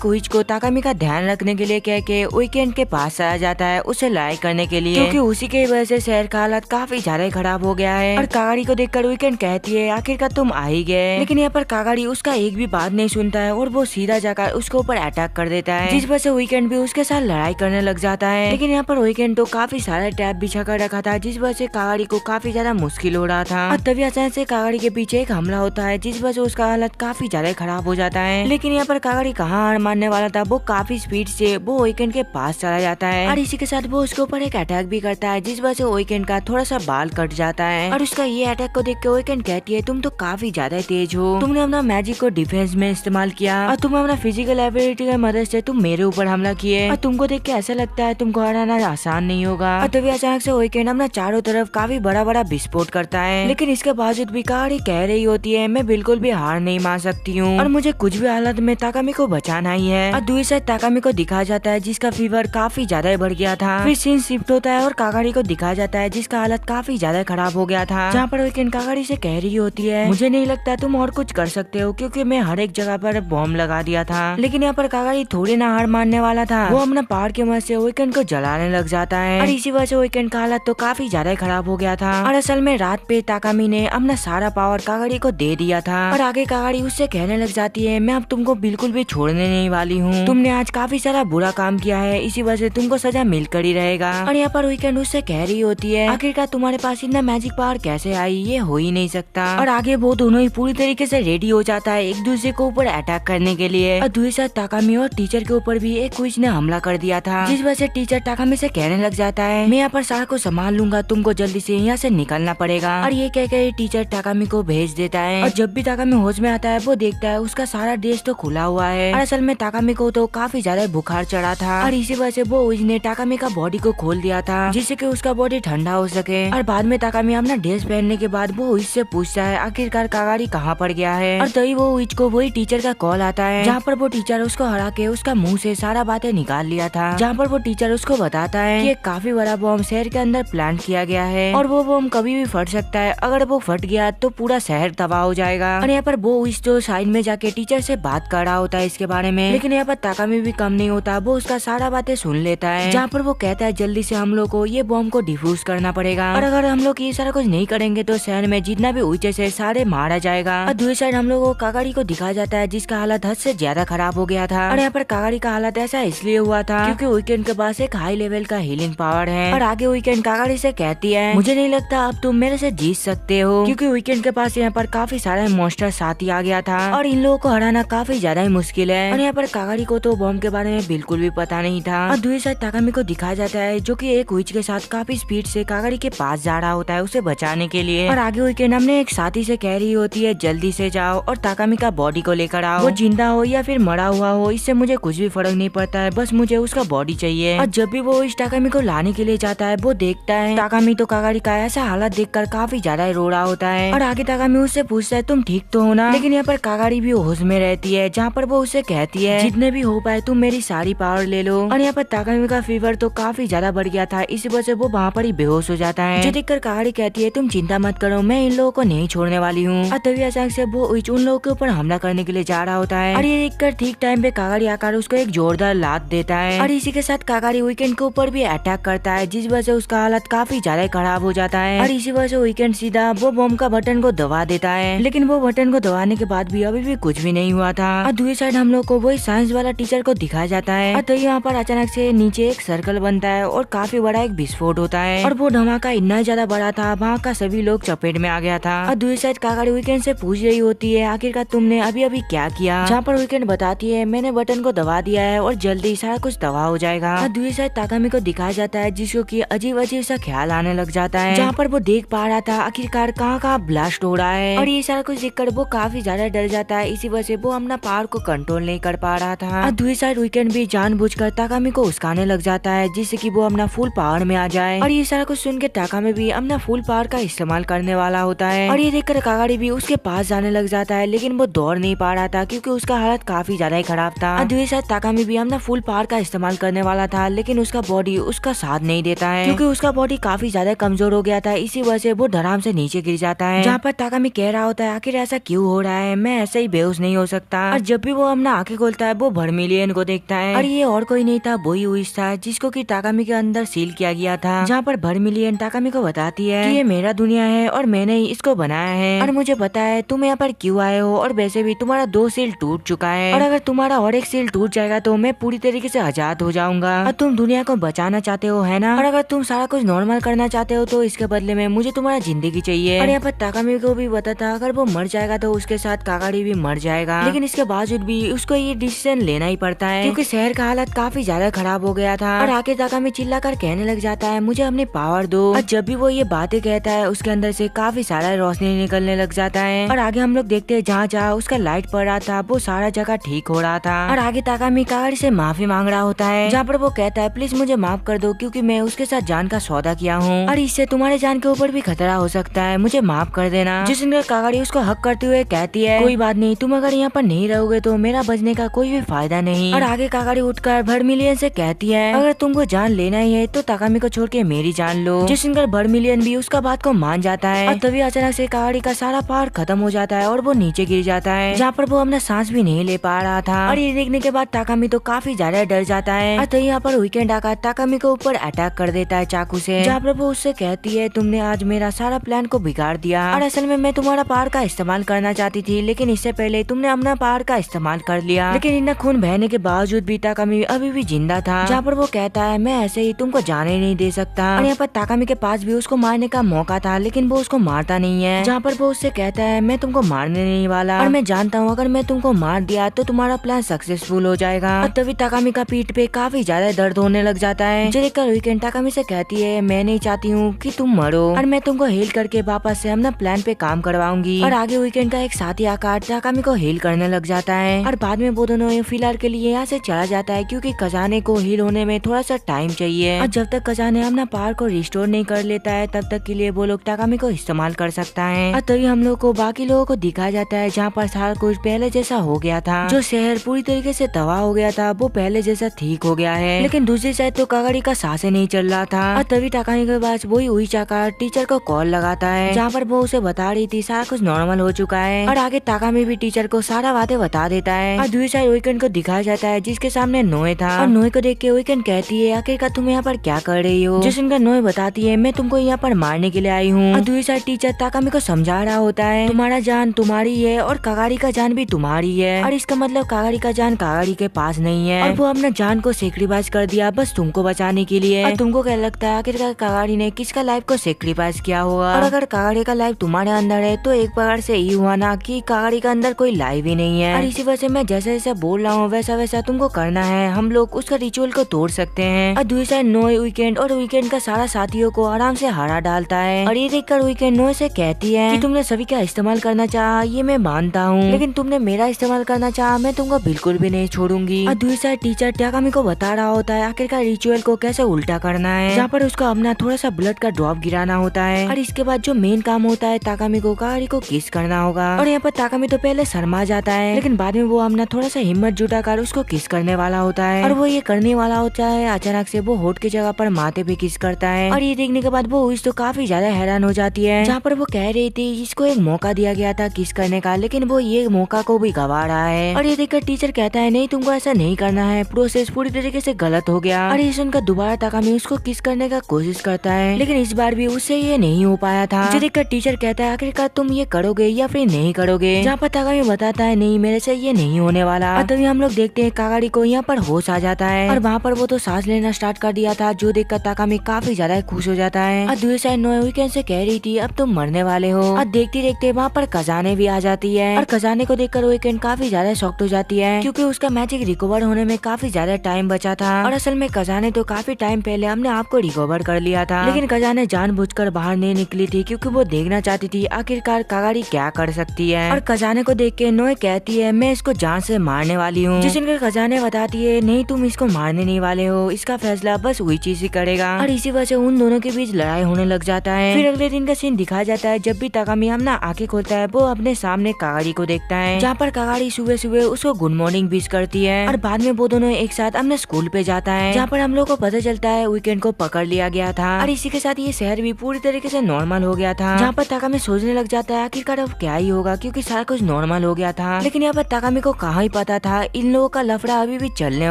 क्विज को ताकामी का ध्यान रखने के लिए कह के वीकेंड के पास आया जाता है उसे लड़ाई करने के लिए, क्योंकि उसी की वजह से शहर का हालत काफी ज्यादा खराब हो गया है। और कागाड़ी को देखकर वीकेंड कहती है आखिरकार तुम आ ही गए, लेकिन यहाँ पर कागाड़ी उसका एक भी बात नहीं सुनता है और वो सीधा जाकर उसके ऊपर अटैक कर देता है, जिस वजह से वीकेंड भी उसके साथ लड़ाई करने लग जाता है। लेकिन यहाँ पर वीकेंड तो काफी सारा टैप बिछा कर रखा था, जिस वजह से कागाड़ी को काफी ज्यादा मुश्किल हो रहा था। और तभी अचानक से कागाड़ी के पीछे एक हमला होता है, जिस वजह से उसका हालत काफी ज्यादा खराब हो जाता है। लेकिन यहाँ पर कागाड़ी कहाँ हार मानने वाला था, वो काफी स्पीड से वो वीकेंड के पास चला जाता है और इसी के साथ वो उसके ऊपर एक अटैक भी करता है, जिस वजह से वीकेंड का थोड़ा सा बाल कट जाता है। और उसका ये अटैक को देख के वीकेंड कहती है तुम तो काफी ज्यादा तेज हो, तुमने अपना मैजिक को डिफेंस में इस्तेमाल किया और तुम अपना फिजिकल एबिलिटी की मदद से तुम मेरे ऊपर हमला किए और तुमको देख के ऐसा लगता है तुमको हराना आसान नहीं होगा। और तभी अचानक से वीकेंड अपना चारों तरफ काफी बड़ा बड़ा विस्फोट करता है, लेकिन इसके बावजूद भी कागाड़ी कह रही होती है मैं बिल्कुल भी हार नहीं मान सकती हूँ और मुझे कुछ भी हालत में ताकामी को बचाना ही है। और दूसरी साइड ताकामी को दिखाया जाता है जिसका फीवर काफी ज्यादा बढ़ गया था। फिर सीन शिफ्ट होता है और कागाड़ी को दिखाया जाता है जिसका हालत काफी ज्यादा खराब हो गया था, जहाँ पर वीकेंड कागाड़ी से कह रही होती है मुझे नहीं लगता तुम और कुछ कर सकते हो क्योंकि मैं हर एक जगह पर बॉम्ब लगा दिया था। लेकिन यहाँ पर कागाड़ी थोड़ी ना हार मानने वाला था, वो अपना पहाड़ की मदद से वीकेंड को जलाने लग जाता है और इसी वजह से वीकेंड का हालत तो काफी ज्यादा खराब हो गया था। और असल में रात पे ताकामी ने अपना सारा पावर कागाड़ी को दे दिया था और आगे कागाड़ी उससे कहने लग जाती है मैं अब तुमको बिल्कुल भी छोड़ने नहीं वाली हूँ, तुमने आज काफी सारा बुरा काम किया है, इसी वजह से तुमको सजा मिलकर ही रहेगा। और यहाँ पर वीकेंड उससे कह रही होती है आखिरकार तुम्हारे पास इतना मैजिक पावर कैसे आई, ये हो ही नहीं सकता। और आगे वो दोनों ही पूरी तरीके से रेडी हो जाता है एक दूसरे को ऊपर अटैक करने के लिए। और दूसरी साइड ताकामी और टीचर के ऊपर भी एक क्विज ने हमला कर दिया था, जिस वजह से टीचर ताकामी से कहने लग जाता है मैं यहाँ पर सारा को संभाल लूंगा, तुमको जल्दी से यहाँ से निकलना पड़ेगा। और ये कह के टीचर ताकामी को भेज देता है और जब भी ताकामी होश में आता है वो देखता है उसका सारा ड्रेस तो खुला हुआ है और असल में ताकामी को तो काफी ज्यादा बुखार चढ़ा था और इसी वजह से वो उसने ताकामी का बॉडी को खोल दिया था जिससे कि उसका बॉडी ठंडा हो सके। और बाद में ताकामी अपना ड्रेस पहनने के बाद वो उससे पूछता है आखिरकार कागाड़ी कहाँ पड़ गया है। और तभी वो उसको वही टीचर का कॉल आता है, जहाँ पर वो टीचर उसको हरा के उसका मुंह से सारा बातें निकाल लिया था, जहाँ पर वो टीचर उसको बताता है कि एक काफी बड़ा बॉम्ब शहर के अंदर प्लांट किया गया है और वो बॉम्ब कभी भी फट सकता है, अगर वो फट गया तो पूरा शहर तबाह हो जाएगा। और यहाँ पर वो इस जो साइड में जाके टीचर से बात कर रहा होता है इसके बारे में, लेकिन यहाँ पर ताकामी भी कम नहीं होता, वो उसका सारा बातें सुन लेता है, जहाँ पर वो कहता है जल्दी से हम लोग को ये बॉम्ब को डिफ्यूज करना पड़ेगा और अगर हम लोग ये सारा कुछ नहीं करेंगे तो शहर में जितना भी ऊंचे से सारे मारा जाएगा। और दूसरी साइड हम लोगों को कागाड़ी को दिखाया जाता है जिसका हालत हद से ज्यादा खराब हो गया था। और यहाँ पर कागाड़ी का हालत ऐसा इसलिए हुआ था क्योंकि वीकेंड के पास एक हाई लेवल का हीलिंग पावर है। और आगे वीकेंड कागाड़ी से कहती है मुझे नहीं लगता अब तुम मेरे से जीत सकते हो, क्योंकि वीकेंड के पास यहाँ पर काफी सारा मॉन्स्टर साथी आ गया था और इन लोगों को हराना काफी ज्यादा ही मुश्किल है। और यहाँ पर कागाड़ी को तो बॉम्ब के बारे में बिल्कुल भी पता नहीं था। और दूसरी साइड ताकामी को दिखाया जाता है जो कि एक विच के साथ काफी स्पीड से कागाड़ी के पास जा रहा होता है उसे बचाने के लिए। और आगे वीकेंड हमने एक साथी से कह रही होती है जल्दी से जाओ और ताकामी का बॉडी को लेकर आओ, वो जिंदा हो या फिर मरा हुआ हो इससे मुझे कुछ भी फर्क नहीं पड़ता है, बस मुझे उसका बॉडी चाहिए। और जब भी वो इस ताकामी को लाने के लिए जाता है वो देखता है ताकामी तो कागाड़ी का ऐसा हालत देखकर काफी ज्यादा रो रहा होता है। और आगे ताकामी उससे पूछता है तुम ठीक तो हो ना, लेकिन यहाँ पर कागाड़ी भी होश में रहती है, जहाँ पर वो उसे कहती है जितने भी हो पाए तुम मेरी सारी पावर ले लो। और यहाँ पर ताकामी का फीवर तो काफी ज्यादा बढ़ गया था, इसी वजह से वो वहाँ पर ही बेहोश हो जाता है, जो देखकर कागाड़ी कहती है तुम चिंता मत करो, मैं इन लोगों को नहीं छोड़ने वाली हूँ। और तभी अचानक से वो उन लोगों के ऊपर हमला करने के लिए जा रहा होता है और ये देखकर ठीक टाइम पे कागाड़ी आकर उसको एक जोरदार लात देता है और इसी के साथ कागाड़ी वीकेंड के ऊपर भी अटैक करता है, जिस वजह से उसका हालत काफी ज्यादा खराब हो जाता है और इसी वजह से वीकेंड सीधा वो बम का बटन को दबा देता है। लेकिन वो बटन को दबाने के बाद भी अभी भी कुछ भी नहीं हुआ था। और दूसरी साइड हम लोग को वही साइंस वाला टीचर को दिखाया जाता है। और तो यहाँ पर अचानक से नीचे एक सर्कल बनता है और काफी बड़ा एक विस्फोट होता है और वो धमाका इतना ज्यादा बड़ा था, वहाँ का सभी लोग चपेट में आ गया था। और दूसरी साइड काकड़ी वीकेंड से पूछ रही होती है आखिरकार तुमने अभी अभी क्या किया, जहाँ पर वीकेंड बताती है मैंने बटन को दबा दिया है और जल्दी सारा कुछ तबाह हो जाएगा। और दूसरी साइड ताकामी को दिखाया जाता है जिसको कि अजीब अजीब सा ख्याल आने लग जाता है, जहाँ पर वो देख पा रहा था आखिरकार कहाँ कहाँ ब्लास्ट हो रहा है और ये सारा कुछ देखकर वो काफी ज्यादा डर जाता है। इसी वजह से वो अपना पावर को कंट्रोल नहीं कर पा रहा था। और दूसरी साइड वीकेंड भी जानबूझकर ताकामी को उस्काने लग जाता है जिससे कि वो अपना फुल पावर में आ जाए। और ये सारा कुछ सुन के ताकामी भी अपना फुल पावर का इस्तेमाल करने वाला होता है और ये देखकर कागाड़ी भी उसके पास जाने लग जाता है, लेकिन वो दौड़ नहीं पा रहा था क्योंकि उसका हालत काफी ज्यादा ही खराब था। और दूसरी साइड ताकामी भी अपना फुल पावर का इस्तेमाल करने वाला था, लेकिन उसका बॉडी उसका साथ नहीं देता है क्योंकि उसका बॉडी काफी ज्यादा कमजोर हो गया था। इसी वजह से वो धड़ाम से नीचे गिर जाता है, जहाँ पर ताकामी कह रहा होता है आखिर ऐसा क्यों हो रहा है, मैं ऐसे ही बेहोश नहीं हो सकता। और जब भी वो अपना आंखें खोलता है वो वर्मिलियन को देखता है और ये और कोई नहीं था वही उइस था जिसको कि ताकामी के अंदर सील किया गया था, जहाँ पर वर्मिलियन ताकामी को बताती है कि ये मेरा दुनिया है और मैंने ही इसको बनाया है और मुझे पता है तुम यहाँ पर क्यों आए हो और वैसे भी तुम्हारा 2 सील टूट चुका है और अगर तुम्हारा और एक सील टूट जाएगा तो मैं पूरी तरीके से आजाद हो जाऊंगा। और तुम दुनिया को बचाना चाहते हो है ना, और अगर तुम सारा कुछ नॉर्मल करना चाहते हो तो इसके बदले में मुझे तुम्हारा जिंदगी चाहिए। और यहाँ पर ताकामी को भी पता था अगर वो मर जाएगा तो उसके साथ कागाड़ी भी मर जाएगा, लेकिन इसके बावजूद भी उसको ये डिसीजन लेना ही पड़ता है क्योंकि शहर का हालत काफी ज्यादा खराब हो गया था। और आगे ताकामी चिल्लाकर कहने लग जाता है मुझे अपनी पावर दो। और जब भी वो ये बातें कहता है उसके अंदर से काफी सारा रोशनी निकलने लग जाता है और आगे हम लोग देखते हैं जहाँ जहाँ उसका लाइट पड़ रहा था वो सारा जगह ठीक हो रहा था। और आगे ताकामी कागाड़ी से माफी मांग रहा होता है, जहाँ पर वो कहता है प्लीज मुझे माफ कर दो क्योंकि मैं उसके साथ जान का सौदा किया हूँ और इससे तुम्हारे जान के ऊपर भी खतरा हो सकता है, मुझे माफ कर देना। जिस दिन कागाड़ी उसको हक करते हुए कहती है कोई बात नहीं, तुम अगर यहाँ पर नहीं रहोगे तो मेरा बचने का कोई भी फायदा नहीं। और आगे कागाड़ी उठकर वर्मिलियन से कहती है अगर तुमको जान लेना ही है तो ताकामी को छोड़ के मेरी जान लो। जिस दिन वर्मिलियन भी उसका बात को मान जाता है और तभी अचानक से कागाड़ी का सारा पावर खत्म हो जाता है और वो नीचे गिर जाता है, जहाँ पर वो अपना सांस भी नहीं ले पा रहा था। और ये देखने के बाद ताकामी तो काफी ज्यादा डर जाता है और यहाँ पर वीकेंड आकर ताकामी के ऊपर अटैक कर देता है चाकू से, जहाँ पर वो उससे कहती है तुमने आज मेरा सारा प्लान को बिगाड़ दिया और असल में मैं तुम्हारा पावर का इस्तेमाल करना चाहती थी, लेकिन इससे पहले तुमने अपना पावर का इस्तेमाल कर लिया। लेकिन इतना खून बहने के बावजूद भी ताकामी अभी भी जिंदा था, जहाँ पर वो कहता है मैं ऐसे ही तुमको जाने नहीं दे सकता। और यहाँ पर ताकामी के पास भी उसको मारने का मौका था, लेकिन वो उसको मारता नहीं है, जहाँ पर वो उससे कहता है मैं तुमको मारने नहीं वाला और मैं जानता हूँ अगर मैं तुमको मार दिया तो तुम्हारा प्लान सक्सेसफुल हो जाएगा। और तभी ताकामी का पीठ पे काफी ज्यादा दर्द होने लग जाता है, जो देखकर वीकेंड ताकामी से कहती है मैं नहीं चाहती हूँ कि तुम मरो और मैं तुमको हील करके वापस से अपना प्लान पे काम करवाऊंगी। और आगे वीकेंड का एक साथी आकर ताकामी को हील करने लग जाता है और बाद में वो दोनों फिलहाल के लिए यहाँ से चला जाता है क्योंकि खजाने को हील होने में थोड़ा सा टाइम चाहिए और जब तक खजाने अपना पावर को रिस्टोर नहीं कर लेता है तब तक के लिए वो लोग ताकामी को इस्तेमाल कर सकता है। और तभी हम लोग को बाकी लोगों को दिखाया जाता है जहाँ पर सारा कुछ पहले जैसा हो गया था, जो शहर पूरी तरीके से तबाह हो गया था वो पहले जैसा ठीक हो गया है, लेकिन दूसरी साइड तो कागाड़ी का सांसें नहीं चल रहा था। और तभी ताकामी के पास वही उइचाकार टीचर को कॉल लगाता है, जहाँ पर वो उसे बता रही थी सारा कुछ नॉर्मल हो चुका है और आगे ताकामी भी टीचर को सारा बातें बता देता है। और दूसरी साइड वीकेंड को दिखाया जाता है जिसके सामने नोए था और नोए को देख के वीकेंड कहती है आखिरकार तुम यहाँ पर क्या कर रही हो, जिस दिन नोए बताती है मैं तुमको यहाँ पर मारने के लिए आई हूँ। और दूसरी साइड टीचर ताकामी को समझा रहा होता है तुम्हारा जान तुम्हारी है और कागाड़ी का जान भी तुम्हारी है और इसका मतलब कागाड़ी का जान कागाड़ी के पास नहीं है और वो अपना जान को सेक्रीफाइस कर दिया बस तुमको बचाने के लिए। और तुमको क्या लगता है आखिरकार कागाड़ी ने किसका लाइफ को सेक्रीफाइस किया होगा, और अगर कागाड़ी का लाइफ तुम्हारे अंदर है तो एक प्रकार से ये हुआ ना कि कागाड़ी का अंदर कोई लाइफ ही नहीं है। और इसी वजह से मैं जैसे जैसे बोल रहा हूँ वैसा वैसा तुमको करना है, हम लोग उसका रिचुअल को तोड़ सकते हैं। और दूसरी साइड नोए वीकेंड और वीकेंड का सारा साथियों को आराम से हरा डालता है और ये देखकर वीकेंड नोए से कहती है कि तुमने सभी का इस्तेमाल करना चाहा ये मैं मानता हूँ, लेकिन तुमने मेरा इस्तेमाल करना चाहा मैं तुमको बिल्कुल भी नहीं छोड़ूंगी। और दूसरी साइड टीचर ताकामी को बता रहा होता है आखिरकार रिचुअल को कैसे उल्टा करना है, जहाँ पर उसको अपना थोड़ा सा ब्लड का ड्रॉप गिराना होता है और इसके बाद जो मेन काम होता है ताकामी को कागाड़ी को किस करना होगा। और यहाँ पर ताकामी तो पहले शर्मा जाता है, लेकिन बाद में वो अपना थोड़ा सा हिम्मत जुटाकर उसको किस करने वाला होता है और वो ये करने वाला होता है अचानक से वो होठ की जगह पर माथे पे किस करता है। और ये देखने के बाद वो उस तो काफी ज्यादा हैरान हो जाती है, जहाँ पर वो कह रही थी इसको एक मौका दिया गया था किस करने का, लेकिन वो ये मौका को भी गवा रहा है। और ये देखकर टीचर कहता है नहीं तुमको ऐसा नहीं करना है, प्रोसेस पूरी तरीके से गलत हो गया। और ये सुनकर दोबारा ताकामी उसको किस करने का कोशिश करता है, लेकिन लेकिन इस बार भी उससे ये नहीं हो पाया था। जो देखकर टीचर कहता है आखिरकार तुम ये करोगे या फिर नहीं करोगे, जहाँ पर ताकामी बताता है नहीं मेरे से ये नहीं होने वाला। और तभी हम लोग देखते हैं कागाड़ी को यहाँ पर होश आ जाता है और वहाँ पर वो तो सांस लेना स्टार्ट कर दिया था, जो देखकर ताकामी काफी ज्यादा खुश हो जाता है। और दूसरी साइड नोए वीकेंड से कह रही थी अब तुम मरने वाले हो। और देखते देखते वहाँ पर खजाने भी आ जाती है और खजाने को देखकर वीकेंड काफी ज्यादा शॉक्ड हो जाती है, क्योंकि उसका मैजिक रिकवर होने में काफी ज्यादा टाइम बचा था। और असल में खजाने तो काफी टाइम पहले हमने आपको रिकवर कर लिया था, लेकिन खजाने जानबूझकर बाहर नहीं निकली थी क्योंकि वो देखना चाहती थी आखिरकार कागाड़ी क्या कर सकती है। और खजाने को देख के नोए कहती है मैं इसको जान से मारने वाली हूँ, जिसने खजाने बताती है नहीं तुम इसको मारने नहीं वाले हो, इसका फैसला बस वही चीज ही करेगा। और इसी वजह से उन दोनों के बीच लड़ाई होने लग जाता है। फिर अगले दिन का सीन दिखाया जाता है जब भी ताकामी अपना आंखें खोलता है वो अपने सामने कागाड़ी को देखता है, जहाँ पर कागाड़ी सुबह सुबह उसको गुड मॉर्निंग विश करती है। और बाद में वो दोनों एक साथ अपने स्कूल पे जाता है, जहाँ पर हम लोग को पता चलता है वीकेंड को पकड़ लिया गया था। और इसी के साथ ये शहर भी पूरी तरीके से नॉर्मल हो गया था, जहाँ पर ताकामी सोचने लग जाता है आखिरकार अब क्या ही होगा, क्योंकि सारा कुछ नॉर्मल हो गया था। लेकिन यहाँ पर ताकामी को कहाँ ही पता था इन लोगों का लफड़ा अभी भी चलने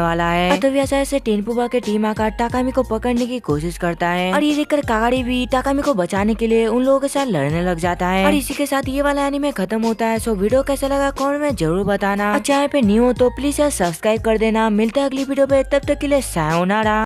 वाला है। तो ऐसे टेनपुबा के टीम आकर ताकामी को पकड़ने की कोशिश करता है और ये देखकर कागाड़ी भी ताकामी को बचाने के लिए उन लोगों के साथ लड़ने लग जाता है। और इसी के साथ ये वाला एनीमे खत्म होता है। सो वीडियो कैसा लगा कमेंट में जरूर बताना। चैनल पे न्यू हो तो प्लीज सब्सक्राइब कर देना। मिलता है अगली वीडियो पे, तब तक के लिए सायोनारा।